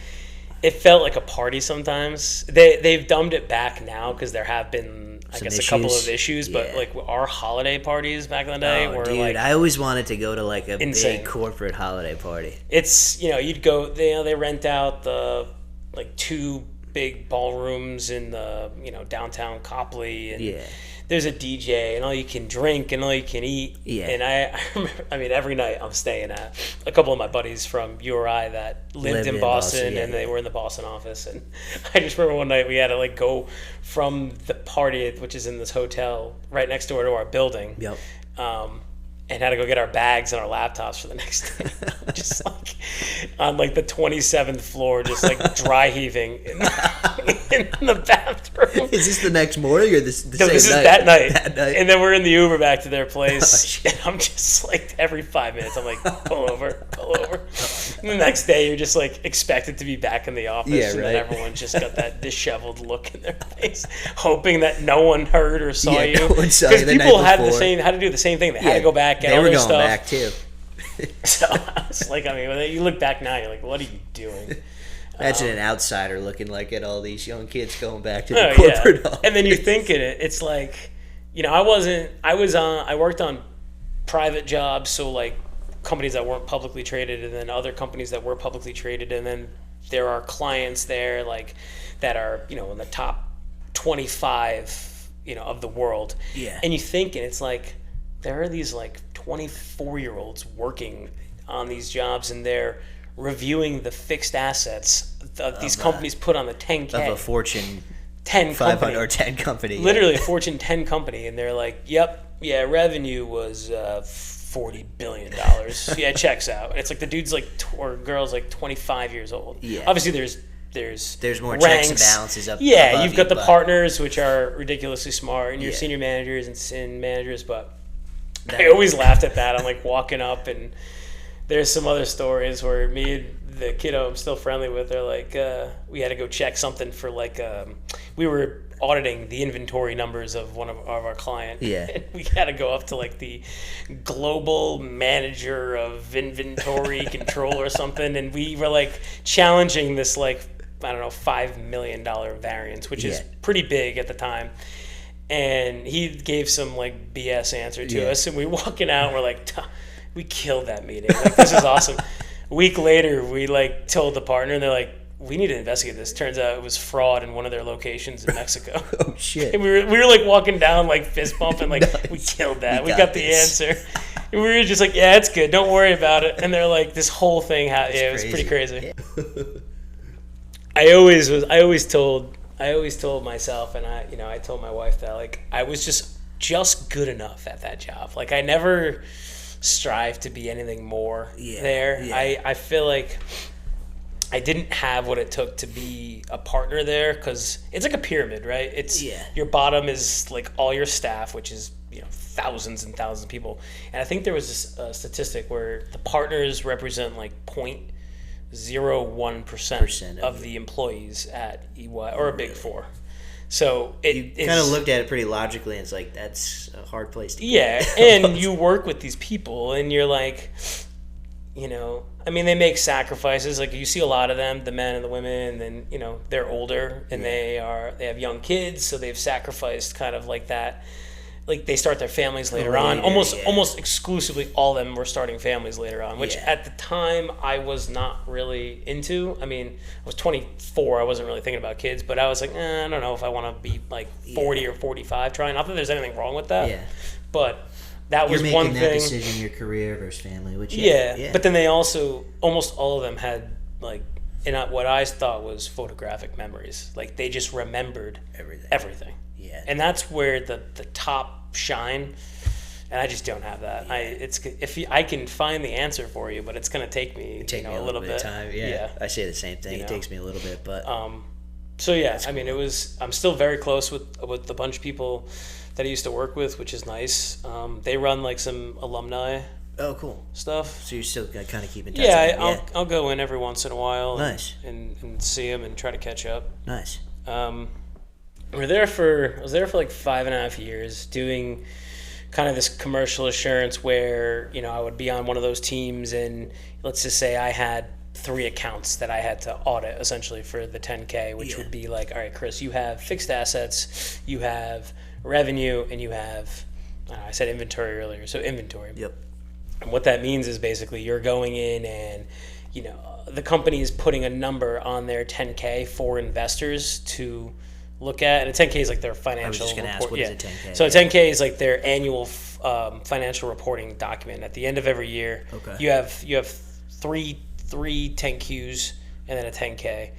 it felt like a party sometimes. They've dumbed it back now because there have been a couple of issues, but like our holiday parties back in the day were like I always wanted to go to like a insane. big corporate holiday party. It's you'd go they rent out the like 2 big ballrooms in the downtown Copley, and there's a DJ and all you can drink and all you can eat. Yeah. And I remember, every night I'm staying at a couple of my buddies from URI that lived in Boston, and they were in the Boston office. And I just remember one night we had to like go from the party, which is in this hotel right next door to our building. Yep. and had to go get our bags and our laptops for the next day. Just like on like the 27th floor, just like dry heaving in the bathroom. Is this the next morning or this No, this is that night. That night. And then we're in the Uber back to their place. Oh, and I'm just like, every 5 minutes, I'm like, pull over. And the next day, you're just like expected to be back in the office. Yeah, and right. then everyone just got that disheveled look in their face, hoping that no one heard or saw you. No one saw you the people night had to do the same thing. They had to go back, get they all were their going stuff. back too. So I was like, I mean, when you look back now, you're like, what are you doing? Imagine an outsider looking like at all these young kids going back to the corporate office. And then you think it's like, I worked on private jobs, so like companies that weren't publicly traded, and then other companies that were publicly traded, and then there are clients there like that are, in the top 25, of the world. Yeah. And you think, and it's like, there are these like 24-year-olds working on these jobs, and they're reviewing the fixed assets of these companies put on the 10K. Of a Fortune 10 500 company. or 10 company. Literally a Fortune 10 company, and they're like, revenue was $40 billion. Yeah, it checks out. And it's like the dude's like, or girl's like 25 years old. Yeah. Obviously, there's more ranks. checks and balances up. Yeah, above you've got you, the partners, which are ridiculously smart, and your Yeah. senior managers and managers, but I always laughed at that. I'm like walking up, and there's some other stories where me and the kiddo I'm still friendly with are like, we had to go check something for like, we were auditing the inventory numbers of one of our client. Yeah. And we had to go up to like the global manager of inventory control or something, and we were like challenging this like, I don't know, $5 million variance, which is pretty big at the time. And he gave some like BS answer to us, and we walking out, we're like, we killed that meeting. Like, this is awesome. A week later, we like told the partner, and they're like, we need to investigate this. Turns out it was fraud in one of their locations in Mexico. Oh shit! And we were like walking down like fist bumping, like Nice. we killed that. We We got got the this. answer. And we were just like, yeah, it's good. Don't worry about it. And they're like, this whole thing, it was pretty crazy. Yeah. I always told myself, and I told my wife that like I was just good enough at that job. Like I never strived to be anything more there. Yeah. I feel like I didn't have what it took to be a partner there, because it's like a pyramid, right? It's your bottom is like all your staff, which is thousands and thousands of people. And I think there was a statistic where the partners represent like 0.01% of the employees at EY or a Big Four. So You kind of looked at it pretty logically, and it's like, that's a hard place to be. Yeah, and you work with these people, and you're like, I mean, they make sacrifices. Like you see a lot of them, the men and the women, and then they're older, and they have young kids, so they've sacrificed kind of like that. Like they start their families later on. Almost exclusively, all of them were starting families later on, which at the time I was not really into. I mean, I was 24. I wasn't really thinking about kids, but I was like, I don't know if I want to be like 40 or 45 trying. Not that there's anything wrong with that. Yeah. But that was You're one making thing. that decision, your career versus family, which But then they also, almost all of them had like, what I thought was photographic memories. Like they just remembered everything. Yeah. And that's where the top shine, and I just don't have that. I can find the answer for you, but it's going to take me a little bit of time. Yeah. I say the same thing. It takes me a little bit, but so yeah, I mean, I'm still very close with a bunch of people that I used to work with, which is nice. They run like some alumni stuff. So you're still kind of keeping touch Yeah, with them. I'll go in every once in a while. Nice. And see them and try to catch up. Nice. I was there for like 5.5 years doing kind of this commercial assurance where, I would be on one of those teams, and let's just say I had 3 accounts that I had to audit essentially for the 10K, which would be like, all right, Chris, you have fixed assets, you have revenue, and you have, I said inventory earlier, so inventory. Yep. And what that means is basically you're going in and, the company is putting a number on their 10K for investors to look at, and a 10K is like their financial. I was just going to ask, what is a 10K? So a 10K is like their annual financial reporting document. At the end of every year, you have three 10Qs and then a 10K.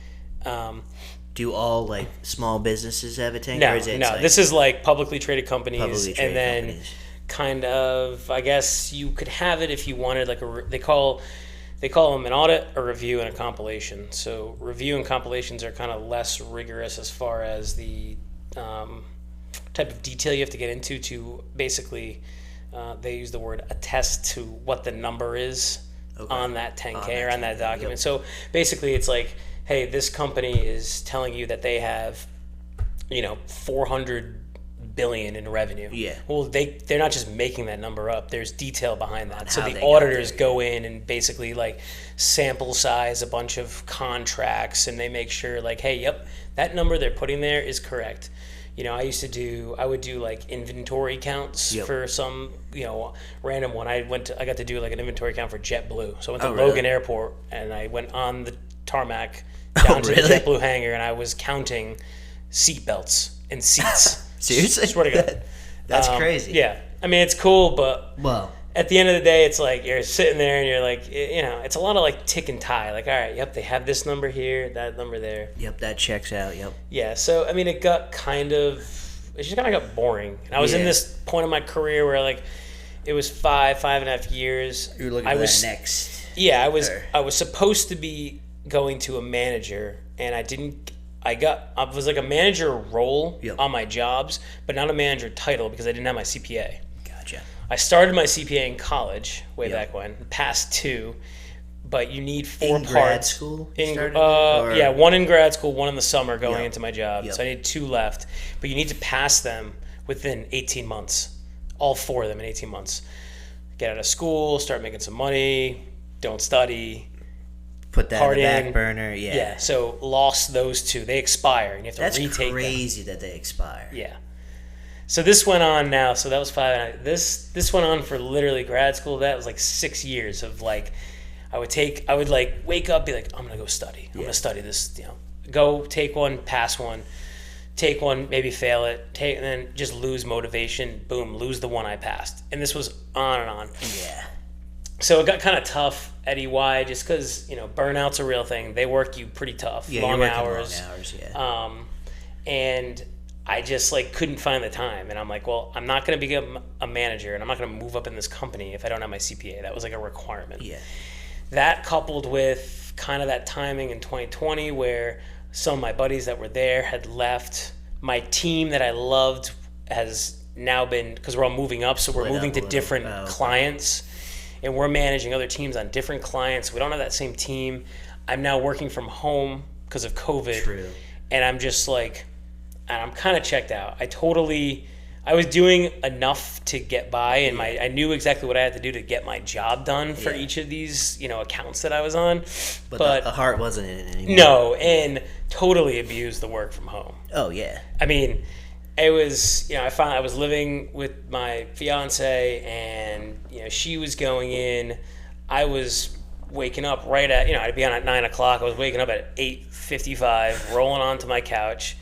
Do all small businesses have a 10K? No, or is it no. This is like publicly traded companies, publicly traded and then companies. kind of, I guess you could have it if you wanted, like they call them an audit, a review, and a compilation. So review and compilations are kind of less rigorous as far as the type of detail you have to get into to basically, they use the word attest to what the number is on that 10K or on that document. Yep. So basically it's like, hey, this company is telling you that they have, 400 billion in revenue. Yeah. Well, they're not just making that number up. There's detail behind that. So the auditors go in and basically like sample size a bunch of contracts, and they make sure like, hey, yep, that number they're putting there is correct. I would do like inventory counts for some, random one. I got to do like an inventory count for JetBlue. So I went to Logan Airport, and I went on the tarmac down to the JetBlue hangar, and I was counting seat belts and seats. Seriously? Swear to God. That's crazy. Yeah. I mean, it's cool, but well, at the end of the day, it's like you're sitting there and you're like, it's a lot of like tick and tie. Like, all right, yep, they have this number here, that number there. Yep, that checks out, yep. Yeah, so, I mean, it just kind of got boring. And I was in this point in my career where like it was 5.5 years. You were looking for that next. Yeah, I was supposed to be going to a manager, and I was like a manager role on my jobs, but not a manager title because I didn't have my CPA. Gotcha. I started my CPA in college way back when, passed 2, but you need 4 parts. Grad school? Yeah, 1 in grad school, 1 in the summer going into my job. So I need 2 left, but you need to pass them within 18 months, all 4 of them in 18 months. Get out of school, start making some money, don't study. Put that in the back burner, Yeah, so lost those 2. They expire, and you have to retake them. That's crazy that they expire. Yeah. So this went on now. So that was 5. This went on for literally grad school. That was like 6 years of like, I would like wake up, be like, I'm gonna go study. I'm gonna study this. Go take one, pass one, take one, maybe fail it, and then just lose motivation. Boom, lose the one I passed. And this was on and on. Yeah. So it got kind of tough at EY just because, burnout's a real thing. They work you pretty tough, long hours. Long hours, yeah. And I just like couldn't find the time. And I'm like, well, I'm not going to become a manager, and I'm not going to move up in this company if I don't have my CPA. That was like a requirement. Yeah. That coupled with kind of that timing in 2020 where some of my buddies that were there had left. My team that I loved has now been, because we're all moving up, so we're moving to different clients. And we're managing other teams on different clients. We don't have that same team. I'm now working from home because of COVID. True. And I'm just like, and I'm kind of checked out. I was doing enough to get by, and I knew exactly what I had to do to get my job done for each of these, accounts that I was on. But the heart wasn't in it anymore. No, and totally abused the work from home. Oh, yeah. I mean, it was, I was living with my fiance, and, she was going in. I was waking up right at, I'd be on at 9 o'clock. I was waking up at 8:55, rolling onto my couch,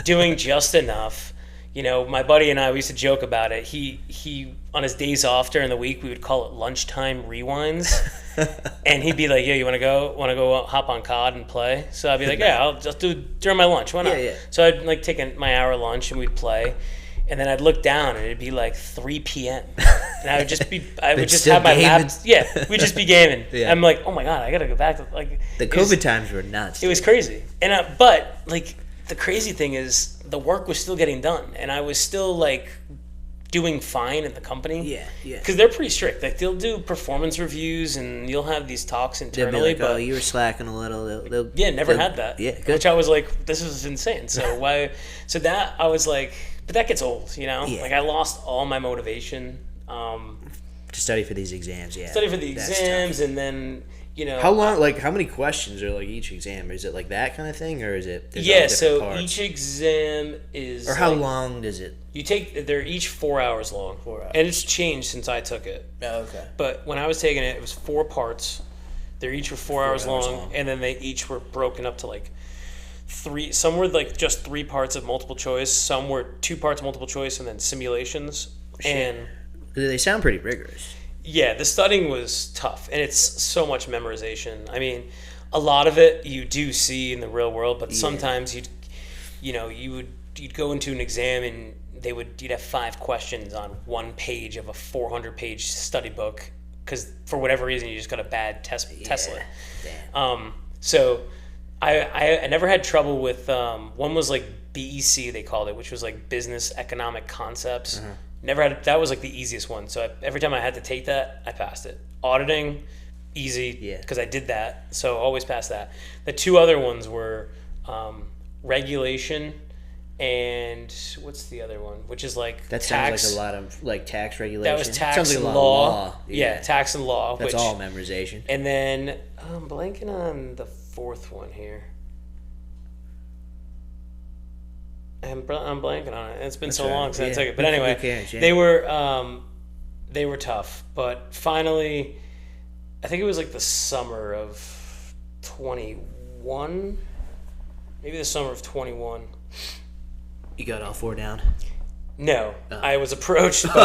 doing just enough. My buddy and I, we used to joke about it. He on his days off during the week, we would call it lunchtime rewinds. And he'd be like, "Yo, you want to go hop on COD and play?" So I'd be like, "Yeah, I'll just do during my lunch. Why not?" Yeah. So I'd like take my hour lunch and we'd play. And then I'd look down and it'd be like 3 p.m. And I would just have my laptop. Yeah, we'd just be gaming. Yeah. I'm like, oh my God, I got to go back to like. The COVID times were nuts. It was crazy. And but like the crazy thing is the work was still getting done, and I was still like doing fine in the company. Yeah. Because they're pretty strict. Like they'll do performance reviews, and you'll have these talks internally. Like, but you were slacking a little. Never had that. Yeah, good. Which I was like, this is insane. So why? So that I was like, but that gets old, Yeah. Like I lost all my motivation. To study for these exams, yeah. Study for the exams, and then. How long? Like, how many questions are like each exam? Is it like that kind of thing, or is it? So parts? Each exam is. Or how long does it? They're each 4 hours long. 4 hours. And it's changed since I took it. Oh, okay. But when I was taking it, it was 4 parts. They're each were 4 hours long, and then they each were broken up to like 3. Some were like just 3 parts of multiple choice. Some were 2 parts multiple choice, and then simulations. Shit. And they sound pretty rigorous. Yeah, the studying was tough, and it's so much memorization. I mean, a lot of it you do see in the real world, but sometimes you'd go into an exam and you'd have 5 questions on one page of a 400-page study book because for whatever reason you just got a bad Tesla. So I never had trouble with one was like BEC they called it, which was like business economic concepts. Never had that was like the easiest one. So every time I had to take that, I passed it. Auditing, easy because I did that, so always passed that. The 2 other ones were regulation. And what's the other one? Which is like that tax. Sounds like a lot of like tax regulation. That was tax sounds like and a lot of law. Yeah, tax and law. That's all memorization. And then I'm blanking on the 4th one here. I'm blanking on it. It's been so long since I took it. But anyway, they were tough. But finally, I think it was like the summer of 21, maybe the summer of 21. You got all 4 down? No, I was approached by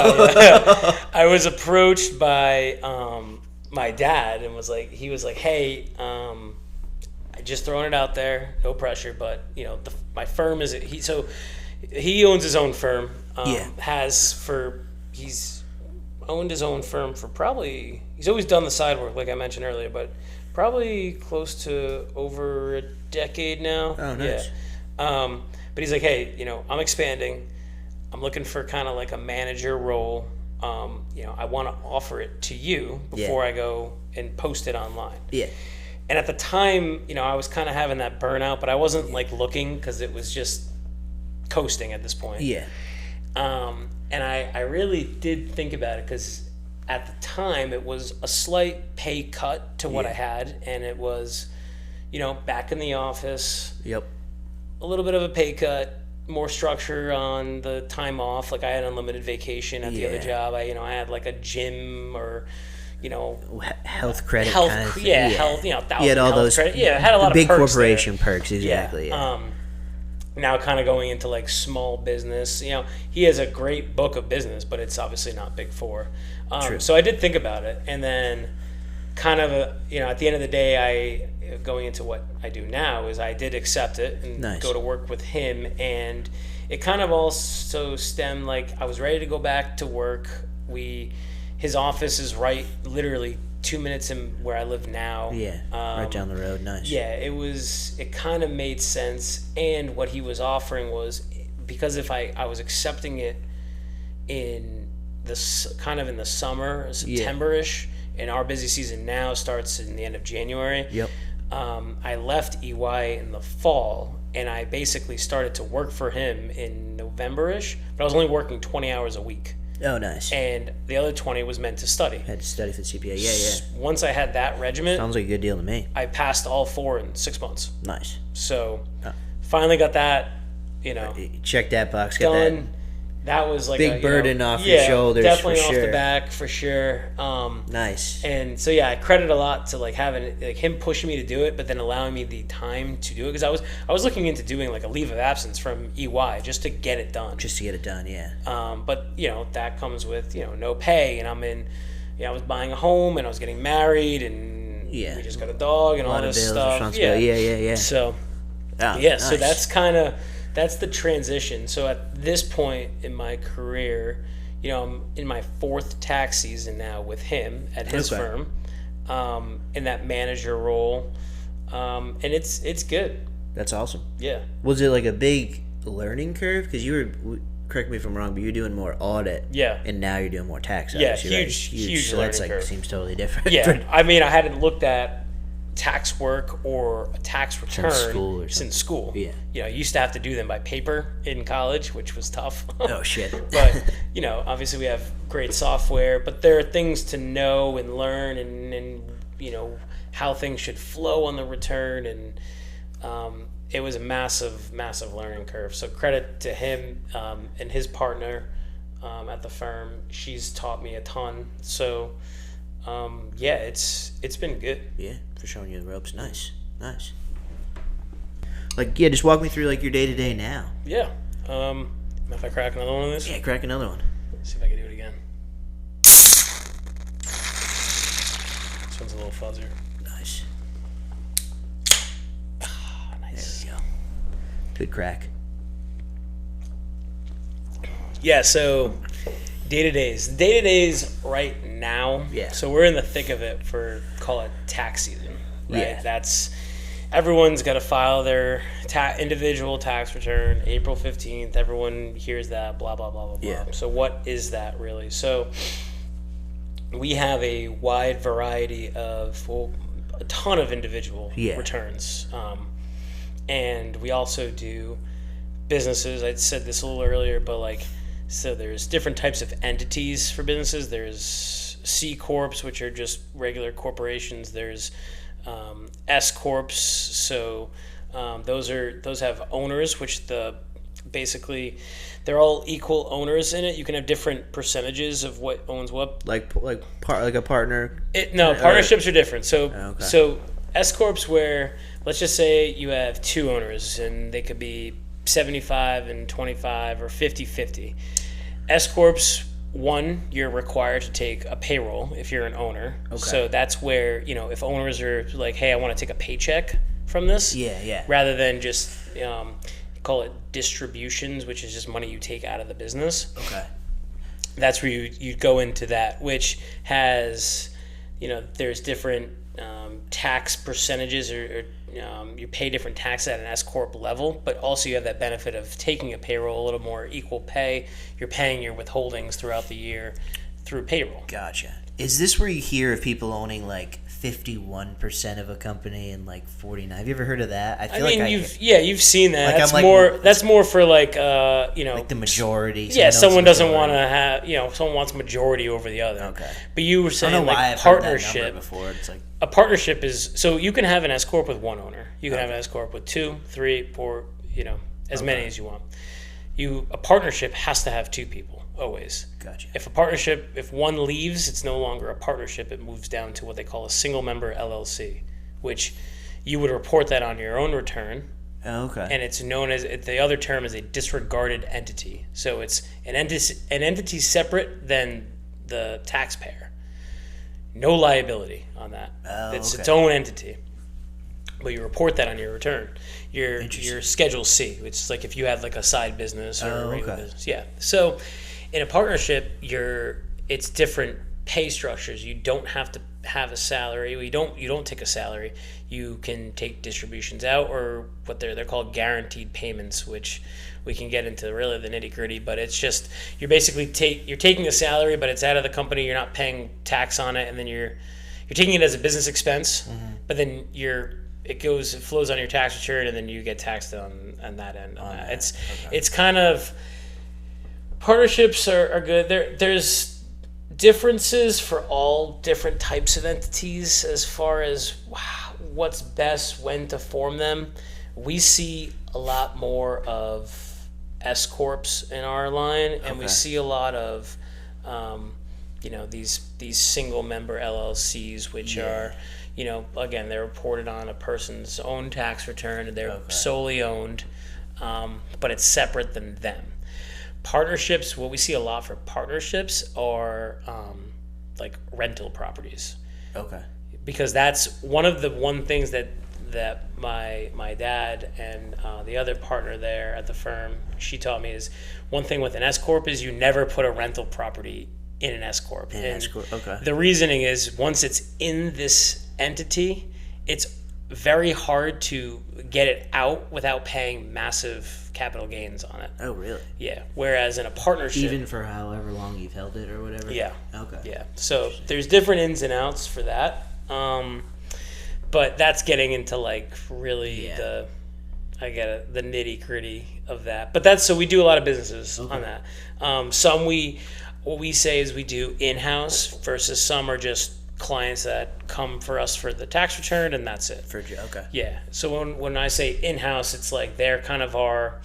my dad and he was like, hey, I just throwing it out there, no pressure, but my firm he owns his own firm. He's owned his own firm for probably, he's always done the side work like I mentioned earlier, but probably close to over a decade now. Oh, nice. Yeah. But he's like, hey, I'm expanding. I'm looking for kind of like a manager role. I want to offer it to you before I go and post it online. Yeah. And at the time, I was kind of having that burnout, but I wasn't like looking because it was just coasting at this point. Yeah. And I really did think about it because at the time it was a slight pay cut to what I had, and it was, back in the office. Yep. A little bit of a pay cut, more structure on the time off. Like I had unlimited vacation at the other job. I had like a gym or, health credit. Health, kind of thing. Health. You had all those. Credit. Yeah, I had a lot of big perks corporation there. Perks. Exactly. Yeah. Now kind of going into like small business. He has a great book of business, but it's obviously not Big Four. True. So I did think about it, and then kind of at the end of the day, going into what I do now is I did accept it and go to work with him, and it kind of also stemmed like I was ready to go back to work. His office is literally 2 minutes in where I live now. Yeah, right down the road. Nice. Yeah, it kind of made sense, and what he was offering was because if I was accepting it in this kind of in the summer, September-ish, and our busy season now starts in the end of January. Yep. I left EY in the fall, and I basically started to work for him in November-ish, but I was only working 20 hours a week. Oh, nice. And the other 20 was meant to study. Had to study for the CPA. Yeah. Once I had that regimen, sounds like a good deal to me. I passed all 4 in 6 months. Nice. So finally got that, check that box. Got got done. That was like big burden off your shoulders. Definitely for off sure. the back for sure. Nice. And so I credit a lot to like having like him pushing me to do it, but then allowing me the time to do it because I was looking into doing like a leave of absence from EY just to get it done. Just to get it done, yeah. But that comes with no pay, and I was buying a home and I was getting married, and we just got a dog and all this stuff. Yeah. So nice. So that's the transition. So at this point in my career, I'm in my 4th tax season now with him at his firm, in that manager role, and it's good. That's awesome. Yeah. Was it like a big learning curve? Because you were, correct me if I'm wrong, but you're doing more audit. Yeah. And now you're doing more tax. Yeah, huge So that's curve. Seems totally different. Yeah. I hadn't looked at tax work or a tax return since school. Yeah. I used to have to do them by paper in college, which was tough. Oh shit. But obviously we have great software, but there are things to know and learn and how things should flow on the return, and it was a massive learning curve. So credit to him and his partner at the firm. She's taught me a ton. So it's been good. Yeah, for showing you the ropes. Nice. Just walk me through your day to day now. Yeah. If I crack another one of this? Yeah, crack another one. Let's see if I can do it again. This one's a little fuzzier. Nice. Nice. There we go. Good crack. Yeah, so day-to-days right now. Yeah. So we're in the thick of it for, call it tax season, right? Yeah. That's, everyone's got to file their individual tax return April 15th. Everyone hears that, blah, blah, blah, blah, blah. Yeah. So what is that really? So we have a wide variety of, well, a ton of individual returns. And we also do businesses. I said this a little earlier, but like, so there's different types of entities for businesses. There's C Corps, which are just regular corporations. There's S Corps. So those have owners, which basically they're all equal owners in it. You can have different percentages of what owns what. Like a partner. Partnerships are different. So Okay. so S Corps, where let's just say you have two owners and they could be 75 and 25 or 50-50. S Corps, one, you're required to take a payroll if you're an owner. Okay. So that's where, if owners are like, hey, I want to take a paycheck from this. Yeah. Rather than just call it distributions, which is just money you take out of the business. Okay. That's where you go into that, which has, there's different tax percentages or you pay different taxes at an S Corp level, but also you have that benefit of taking a payroll, a little more equal pay. You're paying your withholdings throughout the year through payroll. Gotcha. Is this where you hear of people owning like 51% of a company and like 49? Have you ever heard of that? You've seen that. Like, that's more for like like the majority. Yeah, someone doesn't want to have someone wants majority over the other. Okay. But you were saying I don't know why like I've heard that partnership number before. It's like a partnership is, so you can have an S Corp with one owner. You can have an S Corp with 2, 3, 4, as many as you want. A partnership has to have two people, always. Gotcha. If one leaves, it's no longer a partnership. It moves down to what they call a single member LLC, which you would report that on your own return. Okay. And it's known as, the other term is a disregarded entity. So it's an entity separate than the taxpayer. No liability on that. It's its own entity. But you report that on your return. Your Schedule C, which is like if you have like a side business or a regular business. Yeah. So in a partnership, it's different pay structures. You don't have to have a salary. You don't take a salary. You can take distributions out, or what they're called guaranteed payments, which we can get into really the nitty gritty. But it's just you're basically you're taking a salary, but it's out of the company. You're not paying tax on it, and then you're taking it as a business expense. Mm-hmm. But then it flows on your tax return, and then you get taxed on that end. It's kind of, partnerships are good. There's differences for all different types of entities as far as what's best, when to form them. We see a lot more of S Corps in our line, and we see a lot of these single member LLCs, which are again, they're reported on a person's own tax return, and they're solely owned, but it's separate than them. Partnerships, what we see a lot for partnerships are like rental properties. Okay. Because that's one things that my dad and the other partner there at the firm, she taught me, is one thing with an S Corp is you never put a rental property in an S Corp. Okay. The reasoning is once it's in this entity, it's very hard to get it out without paying massive capital gains on it. Oh, really? Yeah. Whereas in a partnership, even for however long you've held it or whatever. Yeah. Okay. Yeah. So there's different ins and outs for that. But that's getting into like really the nitty gritty of that. But so we do a lot of businesses on that. What we say is we do in-house versus some are just clients that come for us for the tax return, and that's it. Okay. Yeah. So when I say in-house, it's like they're kind of our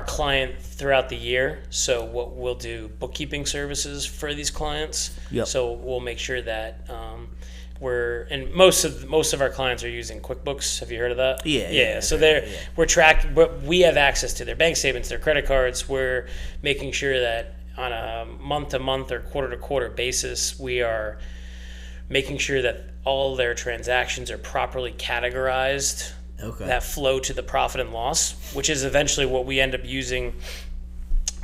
client throughout the year. So what we'll do bookkeeping services for these clients. Yep. So we'll make sure that and most of our clients are using QuickBooks. Have you heard of that? Yeah. So we're tracking, but we have access to their bank statements, their credit cards. We're making sure that on a month-to-month or quarter-to-quarter basis, we are making sure that all their transactions are properly categorized that flow to the profit and loss, which is eventually what we end up using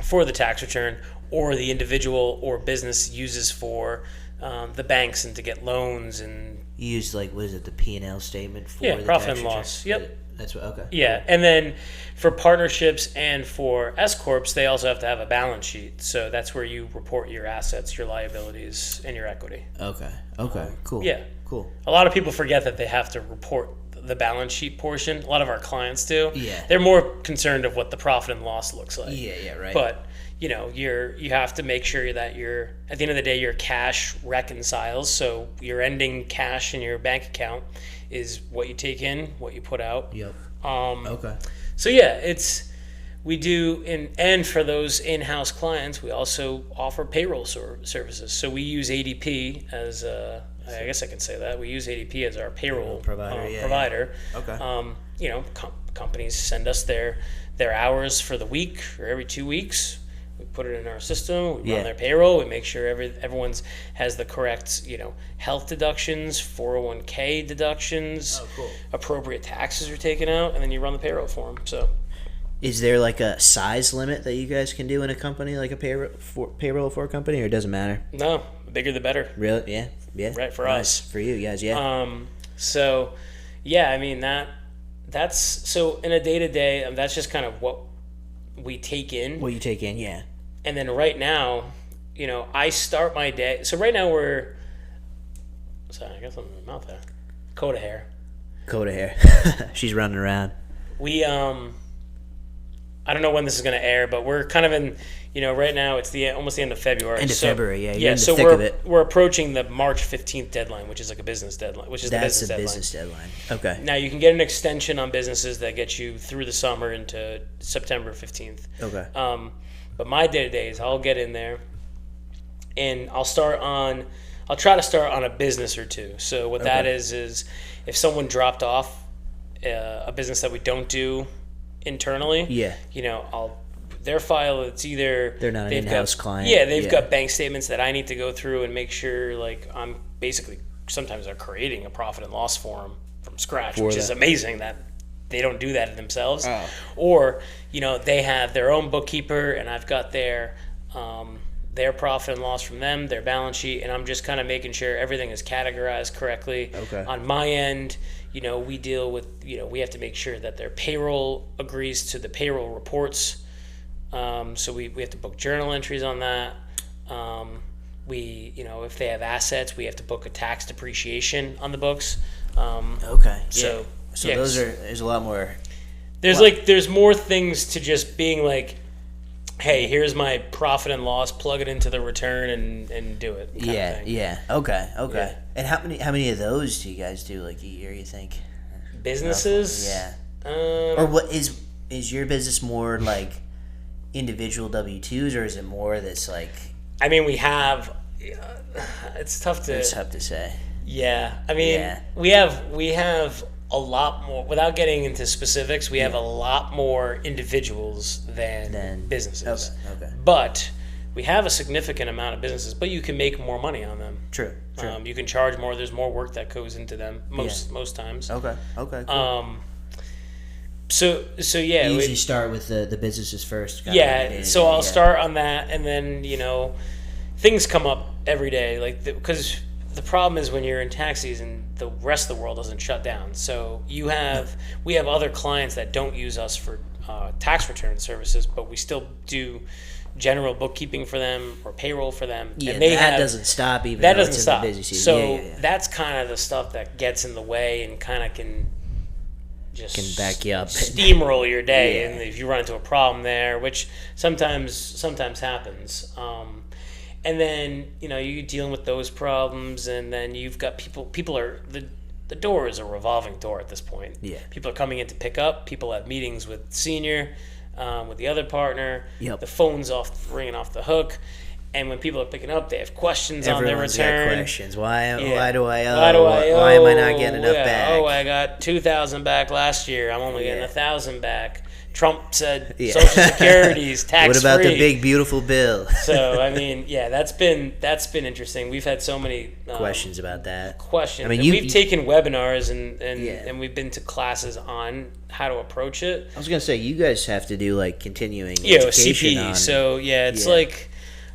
for the tax return, or the individual or business uses for the banks and to get loans and You use what is it, the P&L statement for the profit tax and return? loss. Yep. That's what. Okay. Yeah, and then for partnerships and for S corps, they also have to have a balance sheet. So that's where you report your assets, your liabilities, and your equity. Okay. Cool. Yeah. Cool. A lot of people forget that they have to report the balance sheet portion. A lot of our clients do. Yeah. They're more concerned of what the profit and loss looks like. Yeah. Right. But you have to make sure that at the end of the day, your cash reconciles. So your ending cash in your bank account is what you take in, what you put out. Yep. Okay. So yeah, we do, and for those in-house clients, we also offer payroll services. So we use ADP as I guess I can say that we use ADP as our payroll provider. Okay. Companies send us their hours for the week or every 2 weeks. We put it in our system. We run their payroll. We make sure everyone's has the correct, health deductions, 401k deductions, appropriate taxes are taken out, and then you run the payroll for them. So, is there a size limit that you guys can do in a company, like a payroll for a company, or it doesn't matter? No, the bigger the better. Really? Yeah. Right, for us. For you guys, yeah. So, yeah, I mean that's so in a day-to-day, that's just kind of what we take in. What you take in, yeah. And then right now, I start my day. So right now sorry, I got something in my mouth there. Coat of hair. She's running around. We I don't know when this is going to air, but we're kind of in, right now it's almost the end of February. End of February, yeah. You're yeah, in the so thick of it. we're approaching the March 15th deadline, which is like a business deadline, That's the business deadline. Okay. Now you can get an extension on businesses that get you through the summer into September 15th. Okay. But my day-to-day is I'll get in there and I'll try to start on a business or two. So what that is if someone dropped off a business that we don't do internally, their file, it's either they're not an in-house client. Yeah, they've got bank statements that I need to go through and make sure I'm basically sometimes they're creating a profit and loss form from scratch, which is amazing that they don't do that themselves. Or they have their own bookkeeper and I've got their profit and loss from them, their balance sheet, and I'm just kind of making sure everything is categorized correctly. On my end, we deal with, we have to make sure that their payroll agrees to the payroll reports. So we have to book journal entries on that. If they have assets, we have to book a tax depreciation on the books. So there's a lot more. There's more things to just being like, hey, here's my profit and loss, plug it into the return and do it. Yeah. Okay. Yeah. And how many of those do you guys do a year, you think? Businesses? Yeah. Or what is your business more like individual W-2s, or is it more that's I mean, we have it's tough to say. Yeah. I mean, we have a lot more, without getting into specifics, we have a lot more individuals than businesses. Okay. But we have a significant amount of businesses, but you can make more money on them. True. You can charge more. There's more work that goes into them most times. Okay. Cool. So yeah. You usually start with the businesses first. Yeah. So I'll start on that, and then things come up every day, because the problem is when you're in tax season, the rest of the world doesn't shut down. So we have other clients that don't use us for tax return services, but we still do general bookkeeping for them or payroll for them. Yeah, and that doesn't stop even. That doesn't stop. The busy season. So that's kind of the stuff that gets in the way and kind of can back you up, steamroll your day, and if you run into a problem there, which sometimes happens. And then you're dealing with those problems, and then you've got people are the door is a revolving door at this point. Yeah, people are coming in to pick up. People have meetings with senior, with the other partner. Yep. The phone's ringing off the hook, And when people are picking up, they have questions on their Everyone's return. got questions. Why do I owe? Why do I owe? Why am I not getting enough back? Oh, I got 2,000 back last year. I'm only getting 1,000 back. Trump said Yeah. Social Security's tax-free. What about the big beautiful bill? So I mean, yeah, that's been interesting. We've had so many questions about that. Questions. I mean, and we've taken webinars and Yeah. we've been to classes on how to approach it. I was gonna say you guys have to do like continuing Yeah, education CP. on. So yeah, it's like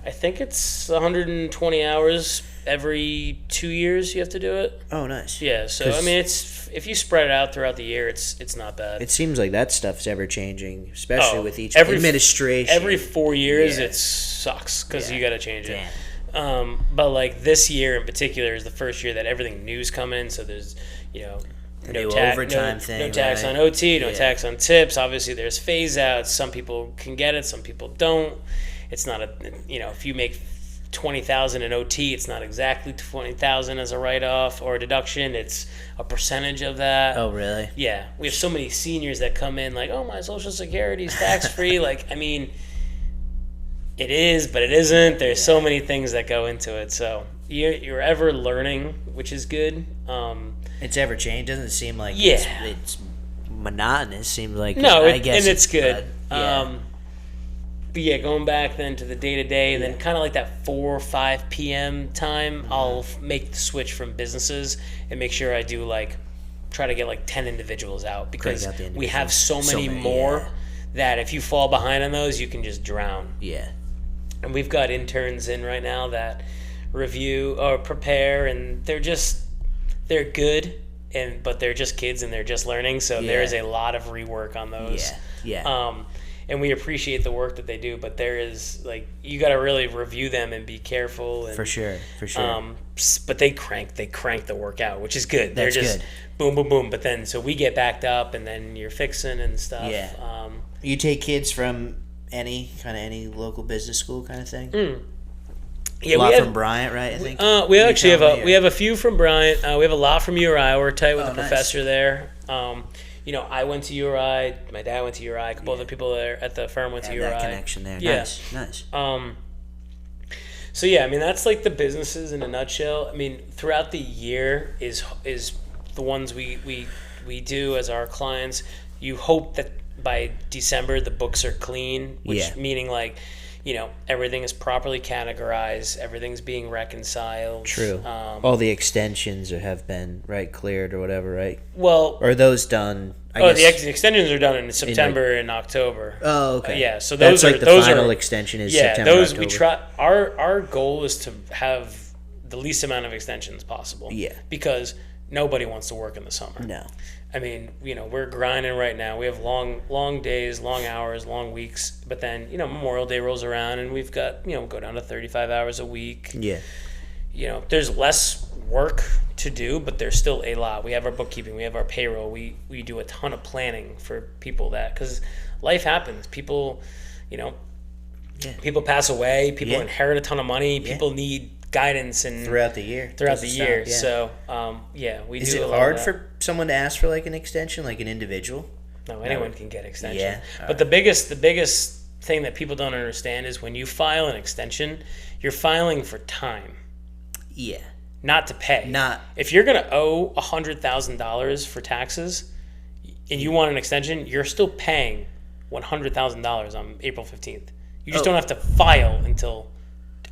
I think it's 120 hours every 2 years. You have to do it. Oh, nice. Yeah. So I mean, it's if you spread it out throughout the year, it's not bad. It seems like that stuff's ever changing, especially with each every administration. Every 4 years, Yeah. it sucks because Yeah. you got to change it. Damn. But like this year in particular is the first year that everything new's coming in. So there's new overtime thing, no tax right? on OT, no Yeah. tax on tips. Obviously, there's phase outs. Some people can get it, some people don't. It's not if you make 20,000 in OT, it's not exactly 20,000 as a write-off or a deduction. It's a percentage of that. Oh, really? Yeah, we have so many seniors that come in like, oh, my Social Security is tax-free. Like, I mean, it is, but it isn't. There's so many things that go into it. So you're ever learning, which is good. It's ever changed. Doesn't seem like Yeah. it's monotonous. Seems like No, I guess and it's good. yeah. But yeah, going back then to the day-to-day, and then kind of like that 4 or 5 p.m. time, I'll make the switch from businesses and make sure I do try to get 10 individuals out because out the we have so individuals. many So many, more yeah. that if you fall behind on those, you can just drown. Yeah. And we've got interns in right now that review or prepare, and they're good, but they're just kids and they're just learning. So there is a lot of rework on those. Yeah. And we appreciate the work that they do, but there is you got to really review them and be careful. And, For sure. but they crank the work out, which is good. That's they're just good. boom, boom, boom. But then so we get backed up, and then you're fixing and stuff. Yeah. You take kids from any local business school kind of thing. Yeah, a lot we have, from Bryant, right? I think. We actually told me, we have a few from Bryant. We have a lot from URI. We're tight with the nice. professor there. I went to URI. My dad went to URI. A couple other people there at the firm went to URI. That connection there. Yeah. Nice. So yeah, I mean that's the businesses in a nutshell. I mean throughout the year is the ones we do as our clients. You hope that by December the books are clean, which meaning everything is properly categorized, everything's being reconciled. True. All the extensions have been cleared or whatever, right? Well, or are those done? The extensions are done in September and October. Oh, okay. Yeah, so those that's are the those final are, extension is yeah, September. those October. we try. Our goal is to have the least amount of extensions possible. Yeah. Because nobody wants to work in the summer. No. I mean, we're grinding right now. We have long days, long hours, long weeks. But then, Memorial Day rolls around and we've got, go down to 35 hours a week. Yeah. There's less work to do, but there's still a lot. We have our bookkeeping, we have our payroll. We do a ton of planning for people because life happens. People, people pass away. People inherit a ton of money. People need guidance and throughout the year. So we is do. Is it hard for someone to ask for an extension, like an individual? No, anyone can get extension. Yeah. But the biggest thing that people don't understand is when you file an extension, you're filing for time. Yeah. Not to pay. If you're gonna owe $100,000 for taxes, and you want an extension, you're still paying $100,000 on April 15th. You just don't have to file until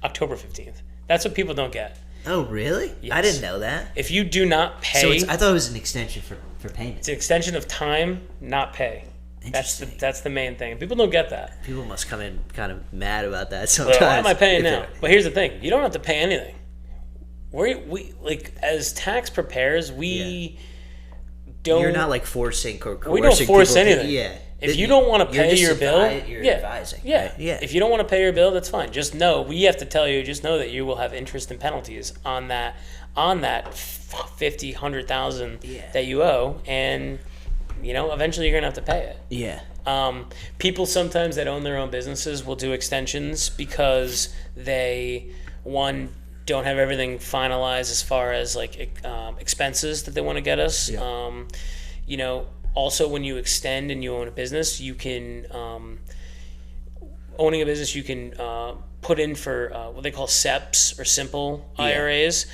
October 15th. That's what people don't get. Oh, really? Yes. I didn't know that. If you do not pay... So I thought it was an extension for payment. It's an extension of time, not pay. That's the main thing. People don't get that. People must come in kind of mad about that sometimes. Well, why am I paying now? But here's the thing. You don't have to pay anything. We as tax preparers, we don't... You're not forcing or coercing. We don't force people anything. Yeah. If you don't want to pay your bill, you're advising. Yeah. Right? Yeah. If you don't want to pay your bill, that's fine. Just know we have to tell you. Just know that you will have interest and penalties on that 50, 100,000 that you owe, and eventually you're gonna have to pay it. Yeah. People sometimes that own their own businesses will do extensions because they don't have everything finalized as far as expenses that they want to get us. Yeah. Also, when you extend and you own a business, you can owning a business, you can put in for what they call SEPs or simple IRAs,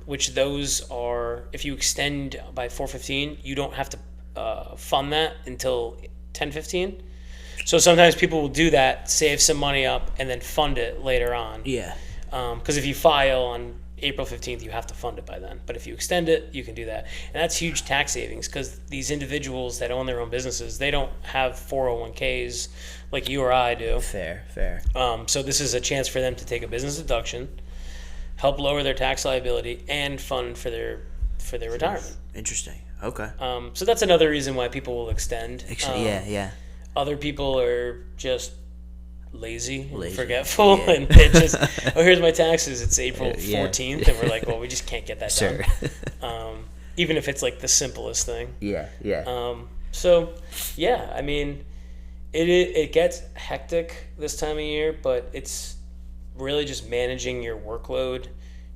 which those are, if you extend by 4/15, you don't have to fund that until 10/15. So sometimes people will do that, save some money up, and then fund it later on. Yeah. Because if you file on April 15th, you have to fund it by then. But if you extend it, you can do that. And that's huge tax savings because these individuals that own their own businesses, they don't have 401ks like you or I do. Fair. So this is a chance for them to take a business deduction, help lower their tax liability, and fund for their retirement. Interesting. Okay. So that's another reason why people will extend. Yeah. Other people are just lazy. And forgetful, yeah. and it just, here's my taxes. It's April 14th, and we're like, well, we just can't get that done. Even if it's like the simplest thing. Yeah. So, yeah, I mean, it gets hectic this time of year, but it's really just managing your workload,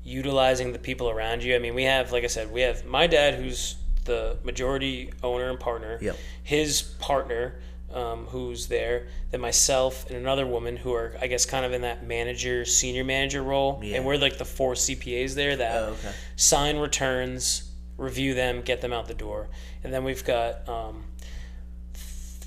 utilizing the people around you. I mean, we have, like I said, we have my dad, who's the majority owner and partner, his partner, who's there, then myself and another woman who are, I guess, kind of in that senior manager role. And we're like the 4 CPAs there that sign returns, review them, get them out the door. And then we've got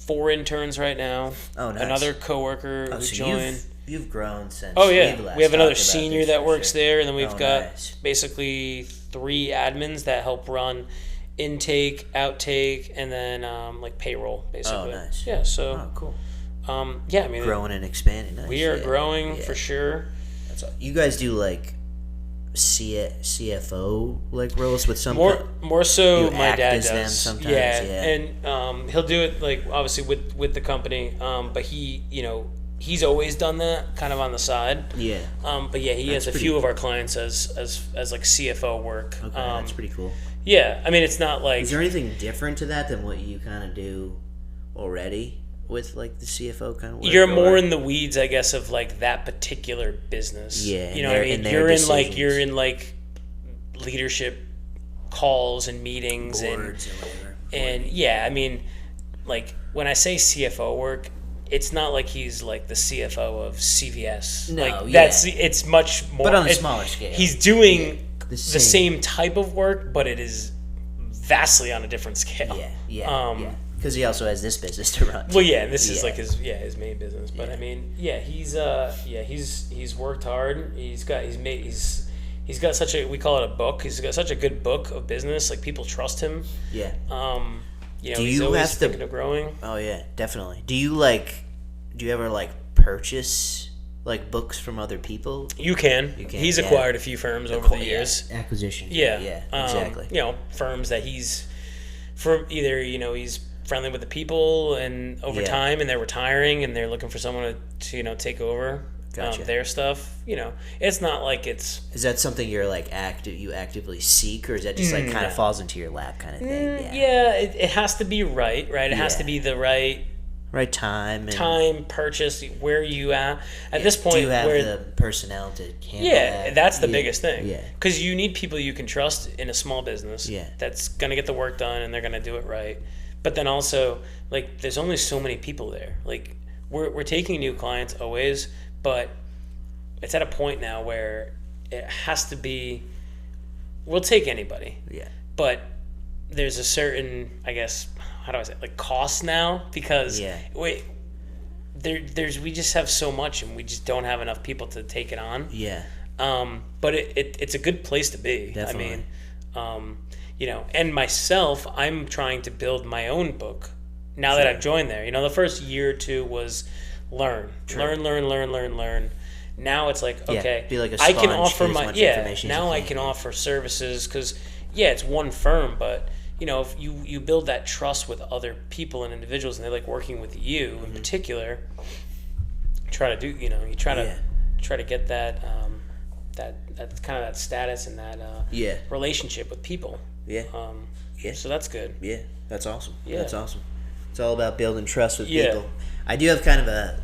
4 interns right now. Oh, nice. Another coworker who joined. You've grown since. Oh, yeah. We have another senior that works there. And then we've got nice. basically 3 admins that help run intake, outtake, and then like payroll, basically. Oh, nice. Yeah, so. Oh, cool. Yeah, I mean, growing and expanding. Nice. We are growing for sure. That's all. You guys do like CFO like roles with some more so. My dad does them sometimes. And he'll do it like obviously with the company, but he's always done that kind of on the side. Yeah. But yeah, he has a few of our clients as like CFO work. Okay, that's pretty cool. Yeah, I mean, it's not like. Is there anything different to that than what you kind of do already with like the CFO kind of work? You're more in the weeds, I guess, of like that particular business. Yeah, you know what I mean. You're in like leadership calls and meetings boards and whatever. And yeah, I mean, like when I say CFO work, it's not like he's like the CFO of CVS. No, like it's much more. But on a smaller scale. He's doing the same type of work, but it is vastly on a different scale. Yeah. Because he also has this business to run. Well, yeah, and this is like his main business. But I mean, he's worked hard. He's got such a, we call it a book. He's got such a good book of business. Like people trust him. Yeah. He's always thinking of growing. Oh yeah, definitely. Do you ever like purchase like books from other people? You can. He's acquired a few firms over the years. Acquisition. Yeah. Exactly. Firms that he's for either he's friendly with the people and over time, and they're retiring and they're looking for someone to take over their stuff. It's not like it's. Is that something you're like you actively seek, or is that just like kind of falls into your lap kind of thing? Yeah, it has to be right. It has to be the right time purchase. Where you at this point? Do you have the personnel to handle that? That's the biggest thing. Yeah, because you need people you can trust in a small business. Yeah, that's gonna get the work done and they're gonna do it right. But then also, like, there's only so many people there. Like, we're taking new clients always, but it's at a point now where it has to be. We'll take anybody. Yeah. But there's a certain, I guess, how do I say it? Like cost now, because we just have so much and we just don't have enough people to take it on. Yeah. But it's a good place to be. Definitely. I mean, and myself, I'm trying to build my own book now that I've joined there. The first year or two was learn. Now it's like, okay, be like a sponge, I can offer now I can offer services because it's one firm, but if you build that trust with other people and individuals and they like working with you in particular, try to do try to get that that kind of that status and that relationship with people. So that's good. Yeah, that's awesome. That's awesome. It's all about building trust with people. I do have kind of a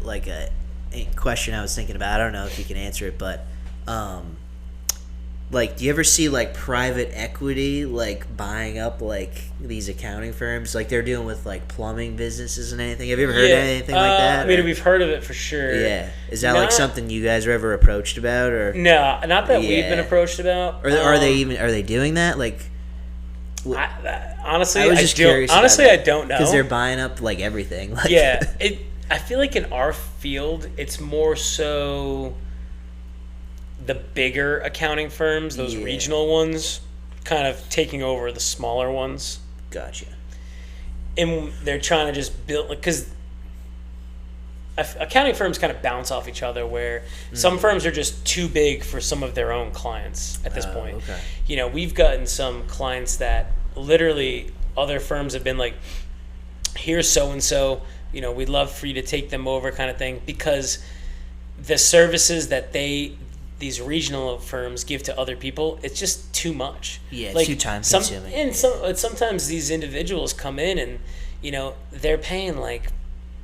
question I was thinking about. I don't know if you can answer it, but like, do you ever see like private equity like buying up like these accounting firms, like they're doing with like plumbing businesses and anything? Have you ever heard of anything like that? I mean, we've heard of it for sure. Yeah, is that like something you guys were ever approached about, or no? Not that we've been approached about. Or are they doing that? Like, honestly, I was just curious. Honestly, I don't know, because they're buying up like everything. Like, yeah, I feel like in our field, it's more so the bigger accounting firms, those regional ones, kind of taking over the smaller ones. Gotcha. And they're trying to just build, because accounting firms kind of bounce off each other, where some firms are just too big for some of their own clients at this point. Okay. You know, we've gotten some clients that literally other firms have been like, here's so-and-so, you know, we'd love for you to take them over, kind of thing, because the services that these regional firms give to other people, it's just too much. Yeah, it's too time consuming. And sometimes these individuals come in and, you know, they're paying like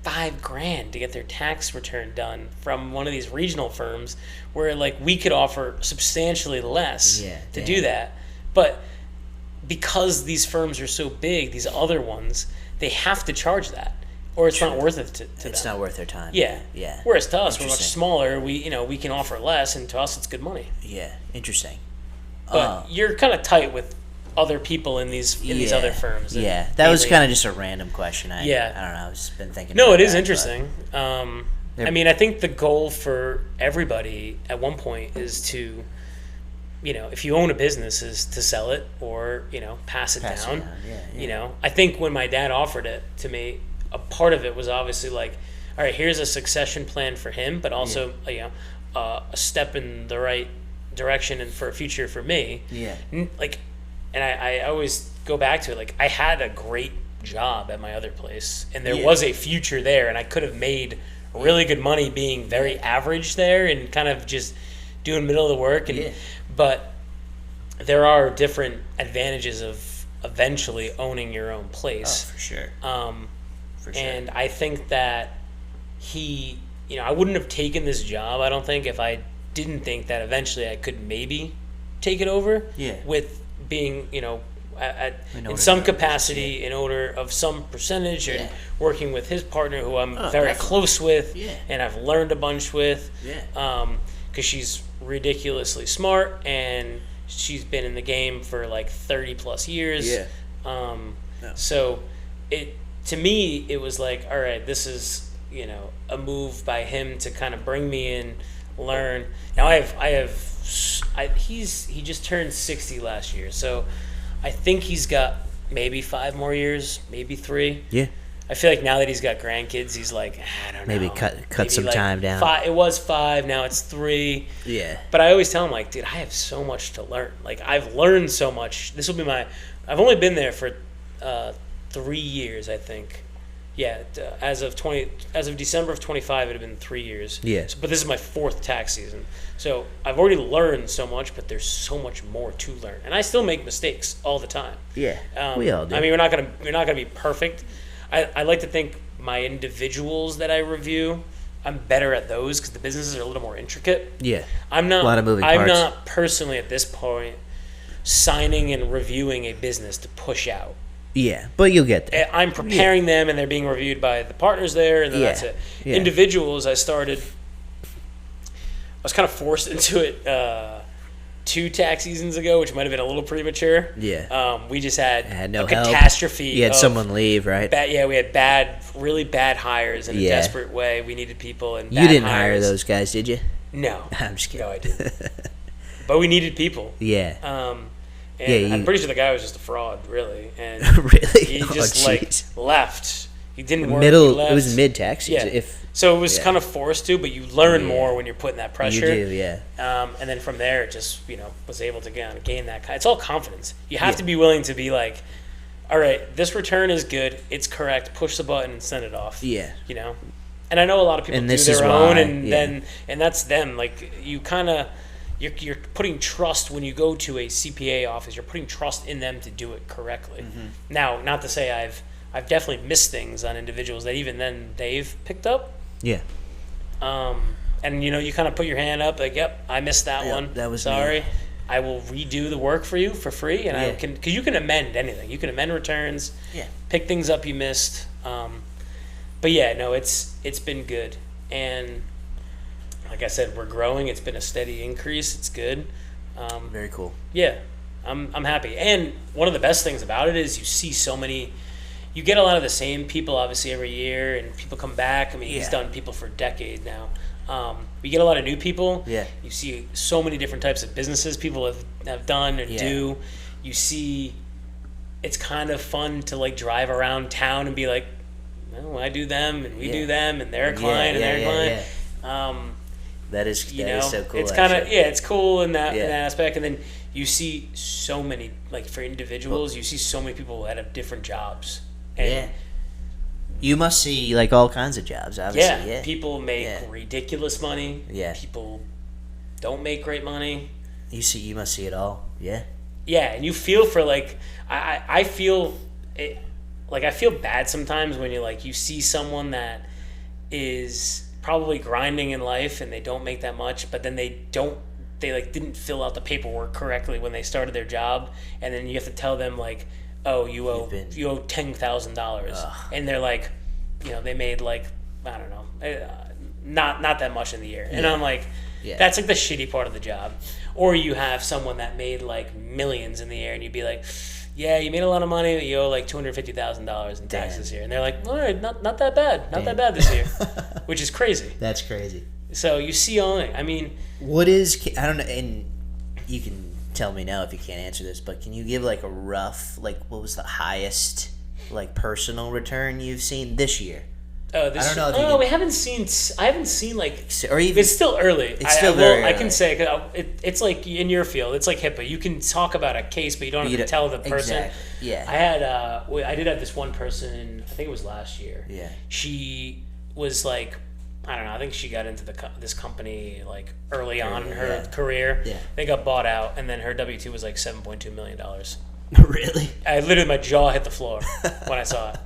$5,000 to get their tax return done from one of these regional firms, where like we could offer substantially less to do that. But because these firms are so big, these other ones, they have to charge that, or it's not worth it to them. It's not worth their time. Yeah. Whereas to us, we're much Interesting. smaller. We can offer less, and to us, it's good money. Yeah, interesting. But you're kind of tight with other people in these other firms. Yeah, that was kind of just a random question. I don't know. I've just been thinking. No, about it is that, interesting. I mean, I think the goal for everybody at one point is to, you know, if you own a business, is to sell it or, you know, pass it down. Yeah. You know, I think when my dad offered it to me, a part of it was obviously like, all right, here's a succession plan for him, but also, you know, a step in the right direction and for a future for me. Yeah. Like, and I always go back to it. Like, I had a great job at my other place, and there was a future there, and I could have made really good money being very average there and kind of just doing middle of the work. And but there are different advantages of eventually owning your own place. Oh, for sure. And I think that you know, I wouldn't have taken this job, I don't think, if I didn't think that eventually I could maybe take it over. Yeah. With being, you know, in some capacity, in owner of some percentage, and working with his partner, who I'm very close with, and I've learned a bunch with, because she's ridiculously smart, and she's been in the game for like 30 plus years. So to me, it was like, all right, this is, you know, a move by him to kind of bring me in, learn. Now he just turned 60 last year, so I think he's got maybe 5 more years, maybe 3. Yeah. I feel like now that he's got grandkids, he's like, I don't know. Maybe cut some like time down. 5, it was 5, now it's 3. Yeah. But I always tell him, like, dude, I have so much to learn. Like, I've learned so much. This will be I've only been there for 3 years, I think. Yeah, as of December of 25, it had been 3 years. Yeah. But this is my 4th tax season, so I've already learned so much, but there's so much more to learn, and I still make mistakes all the time. Yeah, we all do. I mean, we're not gonna be perfect. I like to think my individuals that I review, I'm better at those because the businesses are a little more intricate. Yeah. I'm not. A lot of moving parts. I'm not personally at this point signing and reviewing a business to push out. Yeah, but you'll get there. I'm preparing them, and they're being reviewed by the partners there, and then that's it. Yeah. Individuals, I was kind of forced into it 2 tax seasons ago, which might have been a little premature. Yeah. We just had no a help. catastrophe. You had someone leave, right? We had really bad hires in a desperate way. We needed people, and you didn't hire those guys, did you? No. I'm just kidding. No, I didn't. But we needed people. Yeah. And I'm pretty sure the guy was just a fraud, really. And really? he just left. He didn't work. It was mid-tax season. Yeah. So it was kind of forced to, but you learn more when you're putting that pressure. You do, yeah. And then from there, it just, you know, was able to gain that. It's all confidence. You have to be willing to be like, all right, this return is good. It's correct. Push the button and send it off. Yeah. You know? And I know a lot of people do their own, and that's them. Like, you kind of... You're putting trust when you go to a CPA office. You're putting trust in them to do it correctly. Mm-hmm. Now, not to say I've definitely missed things on individuals that even then they've picked up. Yeah. And you know, you kind of put your hand up like, "Yep, I missed that one. That was sorry." me. I will redo the work for you for free, and I can, because you can amend anything. You can amend returns, pick things up you missed. But yeah, no, it's been good, and like I said, we're growing. It's been a steady increase. It's good. Very cool. Yeah, I'm happy. And one of the best things about it is you see so many. You get a lot of the same people, obviously, every year, and people come back. I mean, he's done people for decades now. You get a lot of new people. Yeah. You see so many different types of businesses people have done and do. You see, it's kind of fun to like drive around town and be like, well, I do them and we do them and they're a client and they're a client. That is so cool. It's kind of it's cool in that aspect. And then you see so many, like for individuals, you see so many people that have different jobs. And you must see like all kinds of jobs, obviously. Yeah. People make ridiculous money. Yeah. People don't make great money. You must see it all. Yeah. Yeah, and you feel for like I feel it, like I feel bad sometimes when you see someone that is probably grinding in life and they don't make that much, but then they didn't fill out the paperwork correctly when they started their job, and then you have to tell them like, oh, you owe $10,000, and they're like, they made like, I don't know, not that much in the year, and I'm like, that's like the shitty part of the job. Or you have someone that made like millions in the year, and you'd be like, yeah, you made a lot of money, but you owe like $250,000 in taxes this year, and they're like, all right, not that bad, that bad this year, which is crazy. That's crazy. So you see all that. I mean, I don't know, and you can tell me now if you can't answer this, but can you give like a rough, like what was the highest like personal return you've seen this year? I don't know. I haven't seen like, or even, it's still early. It's still very early. I can say, cause it's like in your field, it's like HIPAA. You can talk about a case, but you don't have to tell the person. Exactly. Yeah. I did have this one person, I think it was last year. Yeah. She was like, I don't know, I think she got into this company like early on in her career. Yeah. They got bought out, and then her W-2 was like $7.2 million. Really? Literally, my jaw hit the floor when I saw it.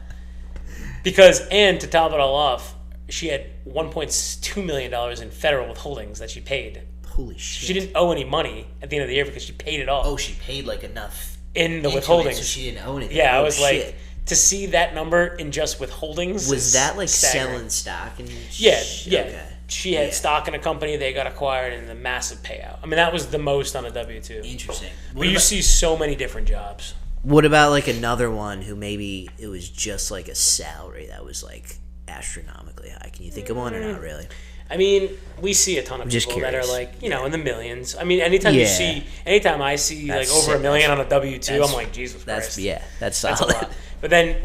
And to top it all off, she had $1.2 million in federal withholdings that she paid. Holy shit. She didn't owe any money at the end of the year because she paid it all. Oh, she paid like enough in the withholdings. So she didn't owe anything. Yeah, I was like, to see that number in just withholdings. Was that like staggering. selling stock? And yeah. Okay. She had stock in a company, they got acquired, and a massive payout. I mean, that was the most on a W-2. Interesting. But you see so many different jobs. What about like another one who maybe it was just like a salary that was like astronomically high? Can you think of one or not really? I mean, we see a ton of people that are like, in the millions. I mean, anytime I see like over $1 million on a W-2, I'm like, Jesus Christ. That's solid. That's a lot. But then,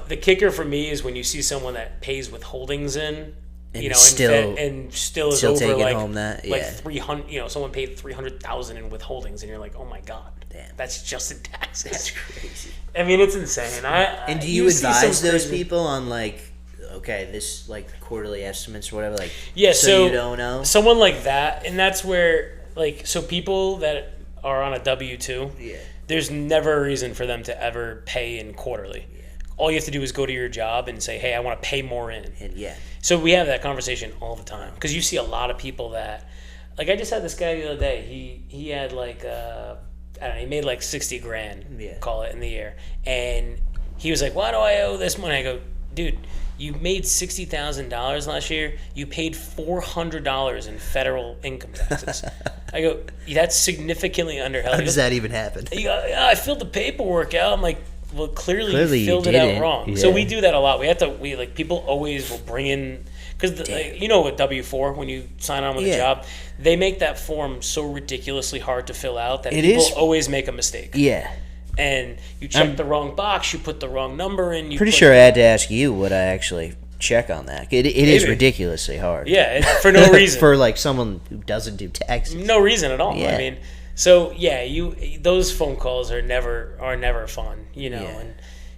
the kicker for me is when you see someone that pays withholdings in, and still is over like home that, like 300. Someone paid $300,000 in withholdings, and you're like, oh my god, damn, that's just in taxes. That's crazy. I mean, it's insane. And do you advise those people on like, okay, this like quarterly estimates or whatever, like, so you don't know someone like that, and that's where like, so people that are on a W-2, there's never a reason for them to ever pay in quarterly. All you have to do is go to your job and say, hey, I want to pay more in. So we have that conversation all the time, because you see a lot of people that, like, I just had this guy the other day. He had like I don't know, he made like 60 grand, call it, in the year, and he was like, why do I owe this money? I go, dude, you made $60,000 last year. You paid $400 in federal income taxes. I go, that's significantly underheld. How does that even happen? He goes, I filled the paperwork out. I'm like, well, clearly you filled it out wrong. So we do that a lot. People always will bring in, because with W-4, when you sign on with a job, they make that form so ridiculously hard to fill out that people always make a mistake. Yeah. And you check the wrong box, you put the wrong number in. Pretty sure I had to ask you what I actually check on that. It is ridiculously hard. Yeah, for no reason. For like someone who doesn't do taxes. No reason at all. Yeah. I mean, so those phone calls are never fun, and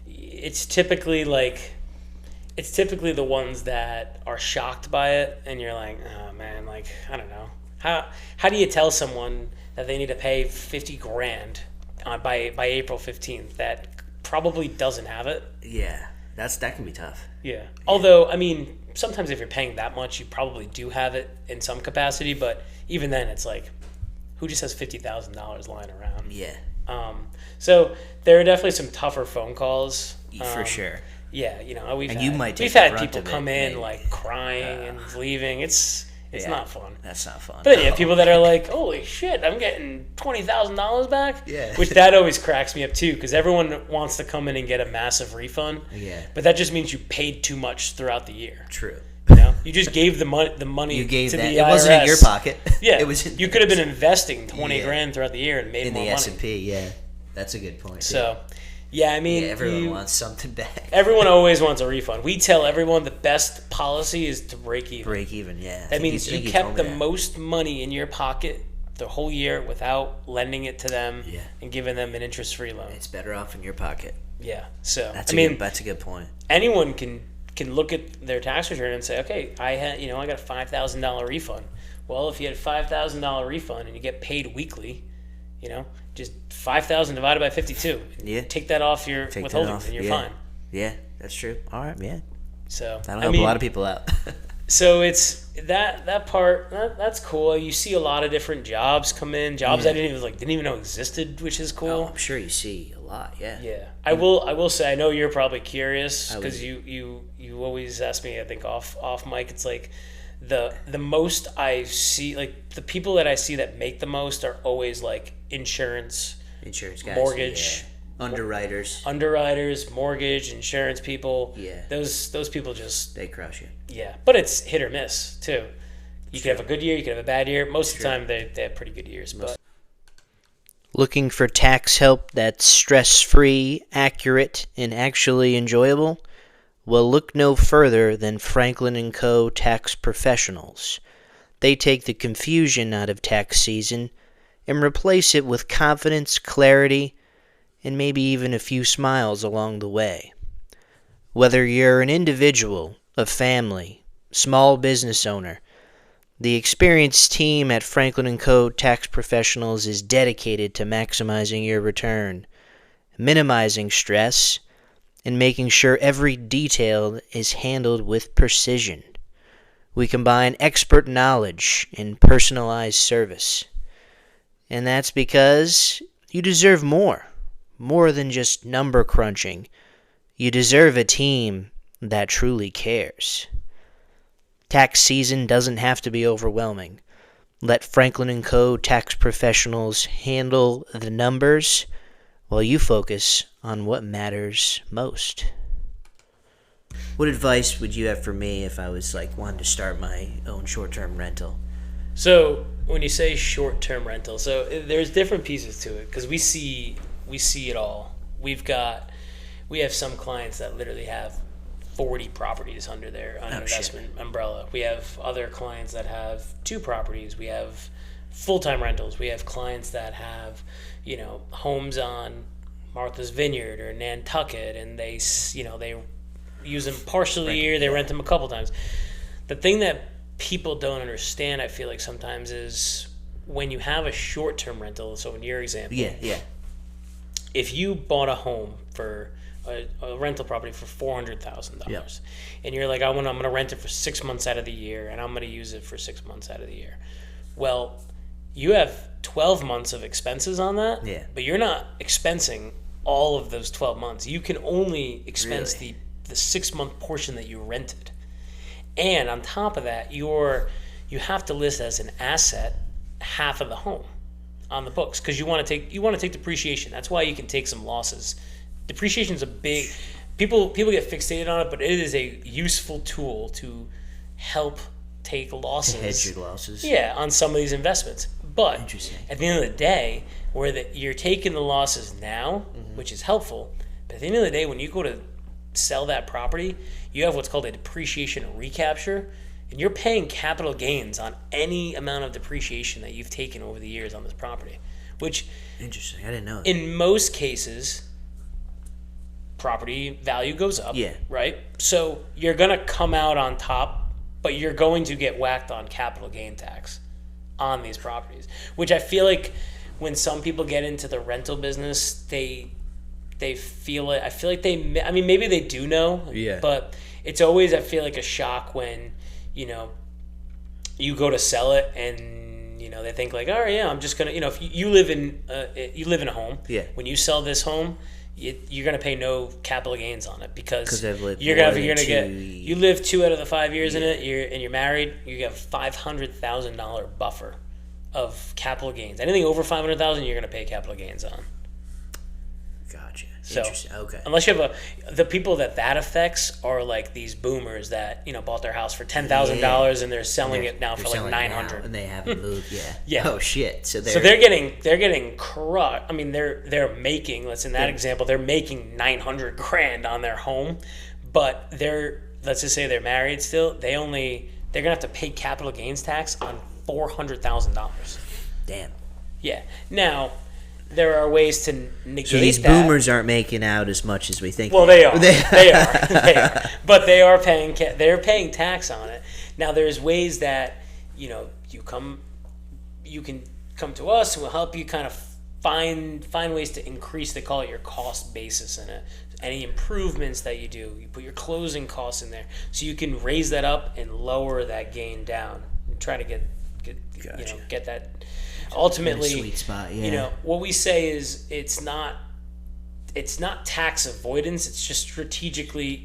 it's typically the ones that are shocked by it, and you're like, oh man, like, I don't know. How do you tell someone that they need to pay 50 grand by April 15th that probably doesn't have it? Yeah, that can be tough. Yeah. Although, I mean, sometimes if you're paying that much, you probably do have it in some capacity, but even then it's like, who just has $50,000 lying around? Yeah. So there are definitely some tougher phone calls. For sure. Yeah, we've had people come in like crying and leaving. It's not fun. That's not fun. But then you have people that are like, holy shit, I'm getting $20,000 back. Yeah. Which that always cracks me up too, because everyone wants to come in and get a massive refund. Yeah. But that just means you paid too much throughout the year. True. You just gave the money you gave to that. the It IRS. wasn't in your pocket. Yeah. It was. You could have been investing $20,000 throughout the year and made in more the money. S&P. Yeah. That's a good point. So, yeah, I mean, everyone wants something back. Everyone always wants a refund. We tell everyone the best policy is to break even. Break even, yeah. That means you kept the most money in your pocket the whole year without lending it to them and giving them an interest-free loan. It's better off in your pocket. Yeah. So that's a good point. Anyone can look at their tax return and say, okay, I got a $5,000 refund. Well, if you had a $5,000 refund and you get paid weekly, just 5,000 divided by 52. Yeah. Take that off your withholdings and you're fine. Yeah, that's true. All right, yeah. So that'll help a lot of people out. So it's that part that's cool. You see a lot of different jobs come in, jobs I didn't even know existed, which is cool. Oh, I'm sure you see a lot. Yeah. Yeah. I will say, I know you're probably curious because you always ask me, I think off mic, it's like the most I see, like the people that I see that make the most are always like insurance guys, mortgage, underwriters, mortgage, insurance people. Yeah. Those people just they crush you. Yeah, but it's hit or miss too. You could have a good year, you could have a bad year. Most of the time they have pretty good years. But looking for tax help that's stress-free, accurate, and actually enjoyable? Well, look no further than Franklin & Co. Tax Professionals. They take the confusion out of tax season and replace it with confidence, clarity, and maybe even a few smiles along the way. Whether you're an individual, a family, small business owner, the experienced team at Franklin & Co. Tax Professionals is dedicated to maximizing your return, minimizing stress, and making sure every detail is handled with precision. We combine expert knowledge and personalized service. And that's because you deserve more than just number crunching. You deserve a team that truly cares. Tax season doesn't have to be overwhelming. Let Franklin & Co. Tax Professionals handle the numbers while you focus on what matters most. What advice would you have for me if I was wanting to start my own short-term rental? So when you say short-term rental, so there's different pieces to it because we see it all. We have some clients that literally have 40 properties under their investment umbrella. We have other clients that have 2 properties. We have full-time rentals. We have clients that have, homes on Martha's Vineyard or Nantucket, and they use them partially a year. They rent them a couple times. The thing that people don't understand, I feel like sometimes, is when you have a short-term rental. So in your example, if you bought a home for a rental property for $400,000, and you're like, I'm going to rent it for 6 months out of the year, and I'm going to use it for 6 months out of the year. Well, you have 12 months of expenses on that, but you're not expensing all of those 12 months. You can only expense the 6 month portion that you rented. And on top of that, you have to list as an asset half of the home on the books because you want to take depreciation. That's why you can take some losses. Depreciation is a big people get fixated on it, but it is a useful tool to help take losses. To hedge your losses. Yeah, on some of these investments. But at the end of the day, you're taking the losses now, which is helpful. But at the end of the day, when you go to sell that property, you have what's called a depreciation recapture, and you're paying capital gains on any amount of depreciation that you've taken over the years on this property. Which, interesting, I didn't know that. In most cases, property value goes up, right? So you're going to come out on top, but you're going to get whacked on capital gain tax on these properties, which I feel like when some people get into the rental business, they feel it. I feel like maybe they do know, but it's always, I feel like, a shock when, you go to sell it and they think like, all right, yeah, I'm just gonna, if you live in a home, Yeah. when you sell this home, you're gonna pay no capital gains on it because I've lived you're more gonna than get two- you live 2 out of the 5 years in it, you're married, you get $500,000 buffer of capital gains. Anything over 500,000, you're gonna pay capital gains on. Gotcha. So, Interesting. Okay. unless you have the people that affects are like these boomers that bought their house for $10,000 and they're selling it now for like $900 and they haven't moved. Yeah. Yeah. Oh shit. So they're getting crushed. I mean, they're making, let's in that example, they're making $900,000 on their home, but let's just say they're married still. They're gonna have to pay capital gains tax on $400,000. Damn. Yeah. Now, there are ways to negate So these that. boomers aren't making out as much as we think. Well, they are. They are. But they are paying tax on it. Now, there's ways that you can come to us and we'll help you kind of find ways to increase call it your cost basis in it. Any improvements that you do, you put your closing costs in there, so you can raise that up and lower that gain down and try to get Gotcha. Get that. Ultimately, sweet spot. Yeah. What we say is it's not tax avoidance. It's just strategically,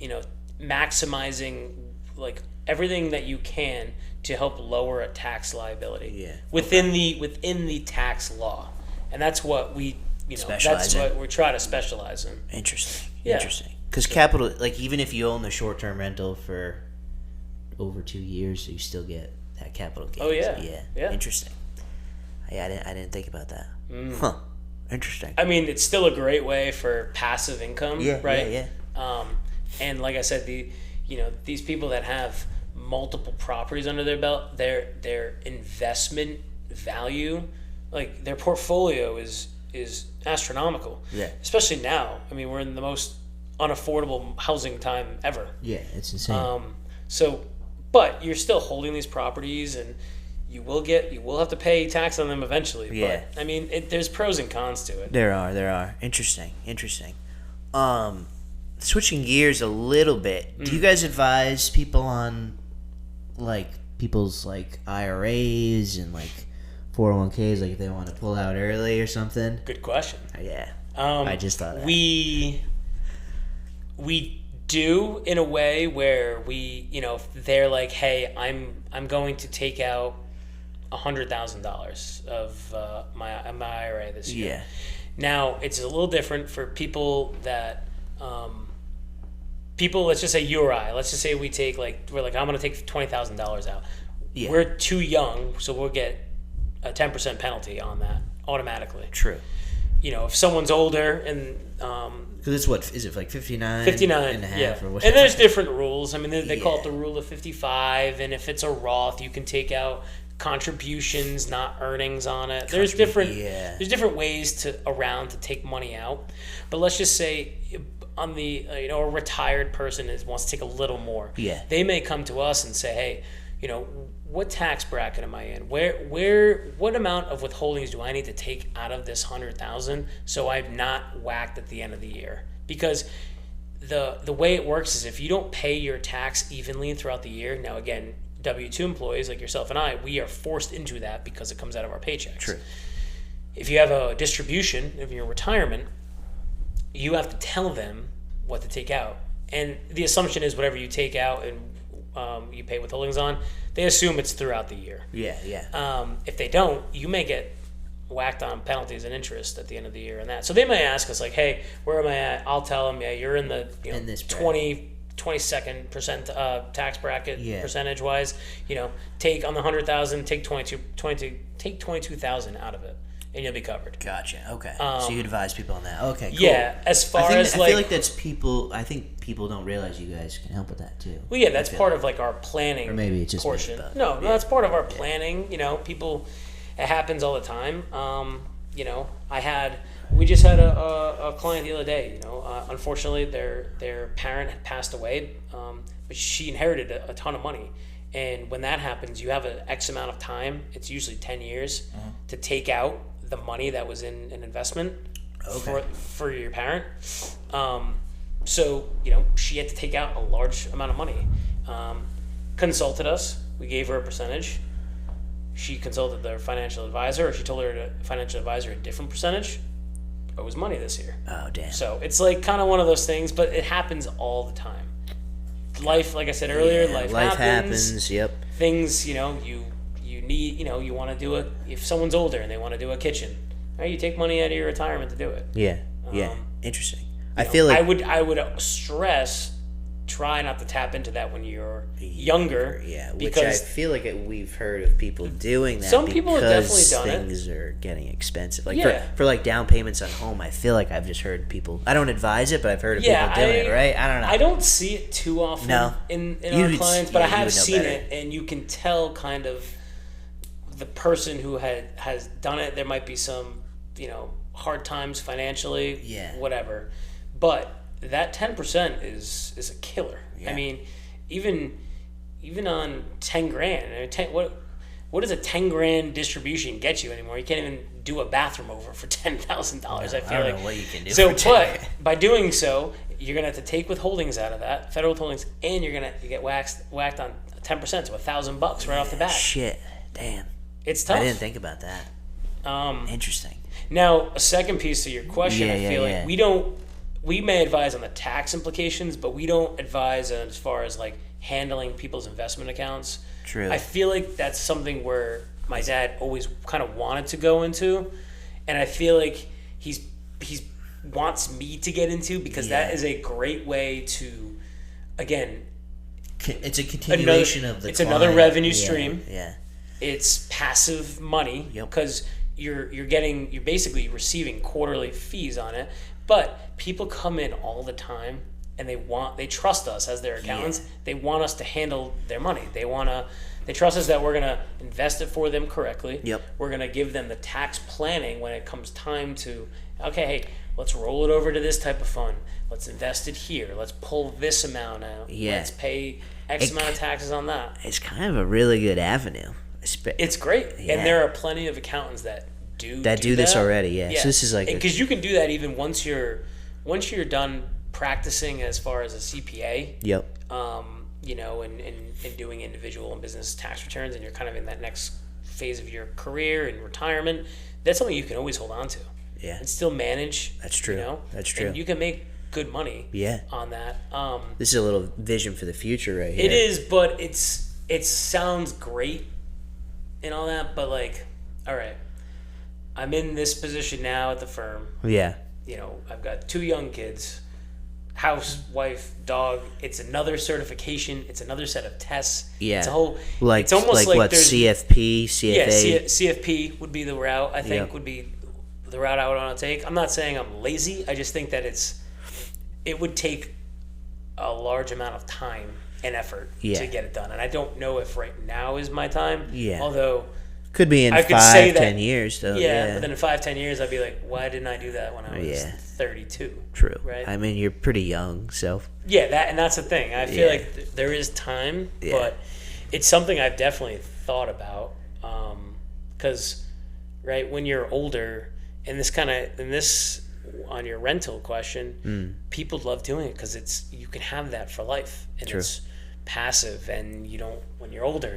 maximizing like everything that you can to help lower a tax liability. Yeah. Within the tax law, and that's what we Specialize that's in. what we're trying to specialize in. Interesting. Yeah. Interesting. Because capital, like even if you own the short-term rental for over 2 years, you still get that capital gains. Oh yeah. Yeah. Interesting. Yeah, I didn't think about that. Huh. Interesting. I mean, it's still a great way for passive income, Yeah. right? Yeah. And like I said, these people that have multiple properties under their belt, their investment value, like their portfolio is astronomical. Yeah. Especially now. I mean, we're in the most unaffordable housing time ever. Yeah. It's insane. But you're still holding these properties, and you will have to pay tax on them eventually. Yeah. But I mean, there's pros and cons to it. There are. Interesting. Switching gears a little bit. Do you guys advise people on like people's like IRAs and like 401ks, like if they want to pull out early or something? Good question. Yeah. I just thought that. We do in a way where we, if they're like, hey, I'm going to take out $100,000 of my IRA this year. Yeah. Now it's a little different for people that let's just say you or I. Let's just say we're like I'm going to take $20,000 out. Yeah. We're too young, so we'll get a 10% penalty on that automatically. True. If someone's older and Because it's what is it like 59? 59 and a half yeah. or whatever. And there's different rules. I mean, they call it Yeah. the rule of 55, and if it's a Roth, you can take out contributions, not earnings on it. There's different ways to take money out. But let's just say on the a retired person wants to take a little more. Yeah. They may come to us and say, hey, what tax bracket am I in? What amount of withholdings do I need to take out of this 100,000 so I'm not whacked at the end of the year? Because the way it works is if you don't pay your tax evenly throughout the year, now again, W-2 employees like yourself and I, we are forced into that because it comes out of our paychecks. True. If you have a distribution of your retirement, you have to tell them what to take out. And the assumption is whatever you take out and you pay withholdings on, they assume it's throughout the year. Yeah. If they don't, you may get whacked on penalties and interest at the end of the year and that. So they may ask us like, hey, where am I at? I'll tell them, yeah, you're in the In this 22nd percent tax bracket percentage wise. Take on the 100,000, take 22,000 out of it, and you'll be covered. Gotcha. Okay. So you advise people on that. Okay. Cool. Yeah. As far I as feel like that's people. I think people don't realize you guys can help with that too. Well, yeah, that's part of like our planning. Or maybe it's just portion. me, but, No, that's part of our planning. People, it happens all the time. We just had a client the other day. Unfortunately, their parent had passed away, but she inherited a ton of money. And when that happens, you have an X amount of time. It's usually 10 years to take out the money that was in an investment for your parent. So she had to take out a large amount of money. Consulted us. We gave her a percentage. she consulted their financial advisor, or she told her financial advisor a different percentage, owes money this year. Oh, damn. So it's like kind of one of those things, but it happens all the time. Life, like I said earlier, life happens. Yep. Things, you need, you want to do if someone's older and they want to do a kitchen, right? You take money out of your retirement to do it. Yeah. Yeah. Interesting. I feel like I would stress, try not to tap into that when you're younger. Yeah, which I feel like we've heard of people doing that. Some people have definitely done it. Things are getting expensive. Like Yeah. for like down payments on home, I feel like I've just heard people. I don't advise it, but I've heard of people doing it. Right? I don't know. I don't see it too often in our clients, but I have seen it, and you can tell kind of the person who has done it. There might be some hard times financially. Yeah. Whatever, but that 10% is a killer. Yeah. I mean, even on 10 grand. I mean, what does a 10 grand distribution get you anymore? You can't even do a bathroom over for $10,000. No, I feel I don't like know what you can do. So, for 10 but grand. by doing so, you're gonna have to take withholdings out of that, federal withholdings, and you get whacked on 10%, so $1,000 right off the bat. Shit, damn. It's tough. I didn't think about that. Interesting. Now, a second piece to your question, I feel yeah. like we may advise on the tax implications, but we don't advise as far as like handling people's investment accounts. True. I feel like that's something where my dad always kind of wanted to go into, and I feel like he's wants me to get into, because that is a great way to, again, it's a continuation of the. It's another revenue yeah, stream. Yeah. It's passive money because you're basically receiving quarterly fees on it, but people come in all the time and they trust us as their accountants. Yeah. They want us to handle their money. They trust us that we're gonna invest it for them correctly. Yep. We're gonna give them the tax planning when it comes time to, okay, hey, let's roll it over to this type of fund. Let's invest it here. Let's pull this amount out. Yeah. Let's pay X amount of taxes on that. It's kind of a really good avenue. It's great, Yeah. and there are plenty of accountants that do this already. Yeah. So this is like because you can do that even once you're done practicing as far as a CPA. Yep. And doing individual and business tax returns, and you're kind of in that next phase of your career and retirement. That's something you can always hold on to. Yeah. And still manage. That's true. That's true. And you can make good money. Yeah. On that. This is a little vision for the future, right here. It is, but it sounds great and all that, but like, all right, I'm in this position now at the firm. Yeah. I've got 2 young kids, house, wife, dog. It's another certification. It's another set of tests. Yeah. It's a whole. Like, it's almost like what, CFP, CFA? Yeah, CFP would be the route. I think Yep. would be the route I would want to take. I'm not saying I'm lazy. I just think that it would take a large amount of time and effort to get it done, and I don't know if right now is my time. Yeah. Although could be in I could say 5-10 years though. Yeah, but then in 5-10 years, I'd be like, why didn't I do that when I was 32? True. Right. I mean, you're pretty young, so. Yeah, that's the thing. I feel like there is time, but it's something I've definitely thought about. Because, right, when you're older, and this on your rental question, people love doing it because you can have that for life, and it's passive, and when you're older,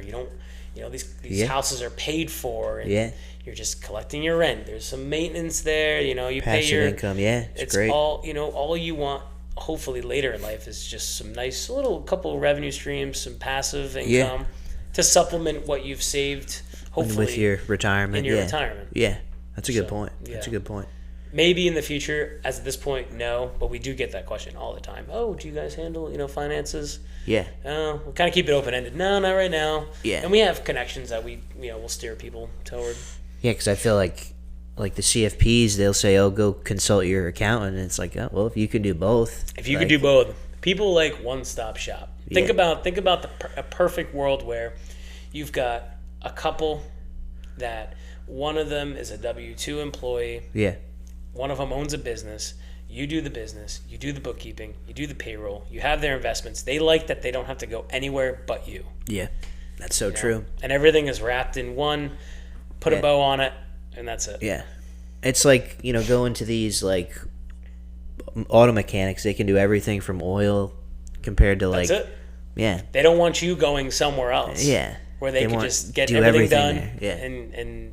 these houses are paid for, and you're just collecting your rent. There's some maintenance there, you passive pay your income. Yeah, it's great. All you want. Hopefully later in life is just some nice couple of revenue streams, some passive income to supplement what you've saved. Hopefully with your retirement. Retirement. Yeah, that's a good point. That's a good point. Maybe in the future, as at this point, no, but we do get that question all the time. Oh, do you guys handle finances? Yeah. Oh, we'll kind of keep it open ended. No, not right now. Yeah. And we have connections that we'll steer people toward. Yeah, because I feel like the CFPs, they'll say, "Oh, go consult your accountant." And it's like, oh, well, if you can do both. If you could do both, people like one-stop shop. Think about a perfect world where you've got a couple that one of them is a W-2 employee. Yeah. One of them owns a business. You do the business. You do the bookkeeping. You do the payroll. You have their investments. They like that they don't have to go anywhere but you. Yeah, that's so true. And everything is wrapped in one. Put a bow on it, and that's it. Yeah, it's like going to these like auto mechanics. They can do everything from oil compared to That's it. Yeah. They don't want you going somewhere else. Yeah. where they can just get do everything everything done there. Yeah. and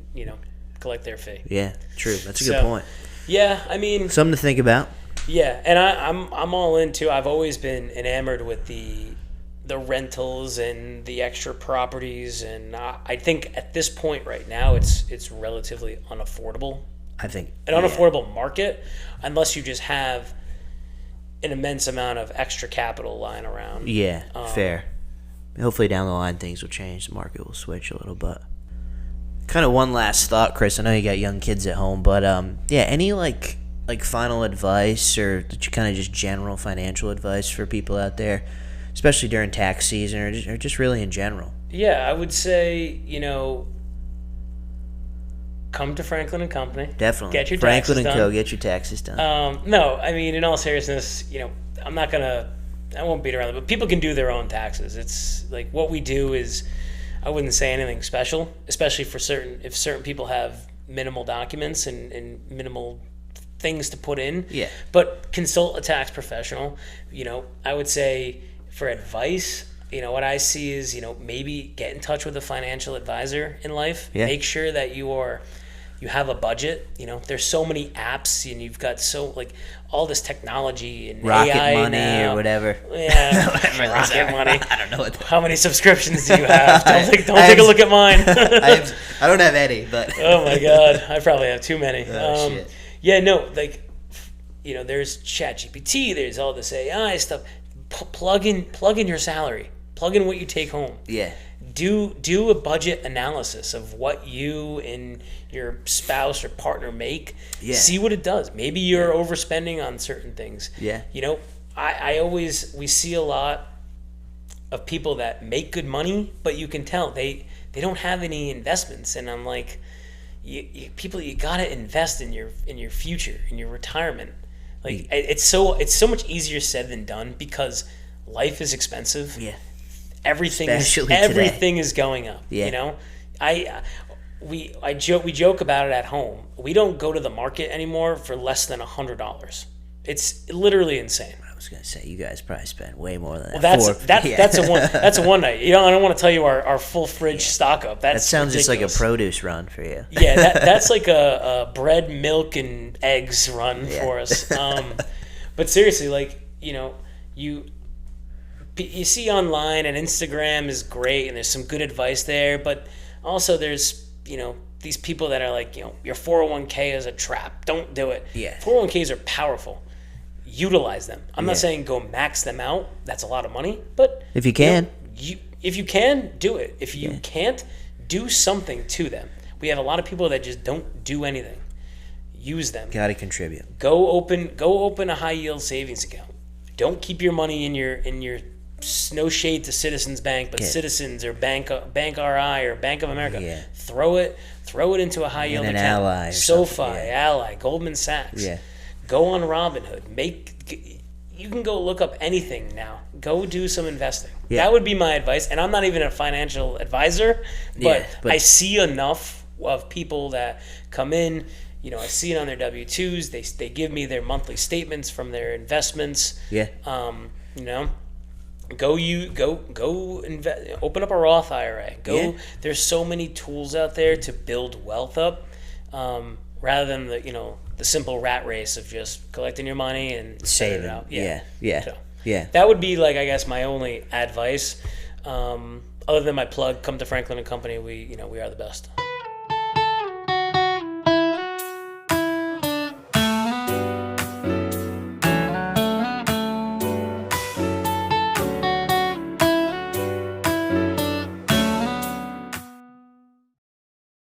collect their fee. Yeah, true. That's a good point. Yeah, I mean, something to think about. Yeah, and I'm all in too. I've always been enamored with the rentals and the extra properties, and I think at this point right now it's relatively unaffordable. I think an unaffordable market unless you just have an immense amount of extra capital lying around. Yeah, fair. Hopefully down the line things will change. The market will switch a little bit. Kind of one last thought, Chris. I know you got young kids at home, but any like final advice or kind of just general financial advice for people out there, especially during tax season or just really in general? Yeah, I would say, come to Franklin and Company. Definitely. Get your Franklin taxes and done. Co. Get your taxes done. No, I mean, in all seriousness, I won't beat around it, but people can do their own taxes. It's like what we do is, I wouldn't say anything special, especially if certain people have minimal documents and minimal things to put in. Yeah. But consult a tax professional. I would say for advice, what I see is, maybe get in touch with a financial advisor in life. Yeah. Make sure that you have a budget. There's so many apps and you've got all this technology and Rocket AI Money now. or whatever. Yeah, Whatever Rocket Money. I don't know what How many subscriptions do you have? Don't take a look at mine. I don't have any, but Oh my god, I probably have too many. Shit. Yeah, no, there's ChatGPT, there's all this AI stuff. Plug in your salary. Plug in what you take home. Yeah. Do a budget analysis of what you and your spouse or partner make. Yeah. See what it does. Maybe you're overspending on certain things. Yeah. We see a lot of people that make good money, but you can tell they don't have any investments. And I'm like, you gotta invest in your future, in your retirement. It's so much easier said than done because life is expensive. Yeah. Everything is going up. Yeah. We joke about it at home. We don't go to the market anymore for less than $100. It's literally insane. I was gonna say you guys probably spend way more than that. Well, that's a one night. I don't want to tell you our full fridge stock up. That sounds ridiculous. just like a produce run for you. Yeah, that's like a bread, milk, and eggs run for us. But seriously, you see online and Instagram is great and there's some good advice there, but also there's these people that are like, your 401k is a trap. Don't do it. Yeah. 401ks are powerful. Utilize them. I'm not saying go max them out. That's a lot of money, but if you can, if you can, do it. If you can't, do something to them. We have a lot of people that just don't do anything. Use them. Gotta contribute. Go open a high yield savings account. Don't keep your money in your no shade to Citizens Bank, but Citizens or Bank RI or Bank of America. Yeah. Throw it into a high yield account. Ally or SoFi, yeah. Ally, Goldman Sachs. Yeah. Go on Robinhood. You can go look up anything now. Go do some investing. Yeah. That would be my advice. And I'm not even a financial advisor, but I see enough of people that come in. I see it on their W-2s. They give me their monthly statements from their investments. Yeah. Go invest, open up a Roth IRA. There's so many tools out there to build wealth up, rather than the simple rat race of just collecting your money and saving it out. Yeah. So, Yeah. that would be I guess my only advice. Other than my plug, come to Franklin and Company. We are the best.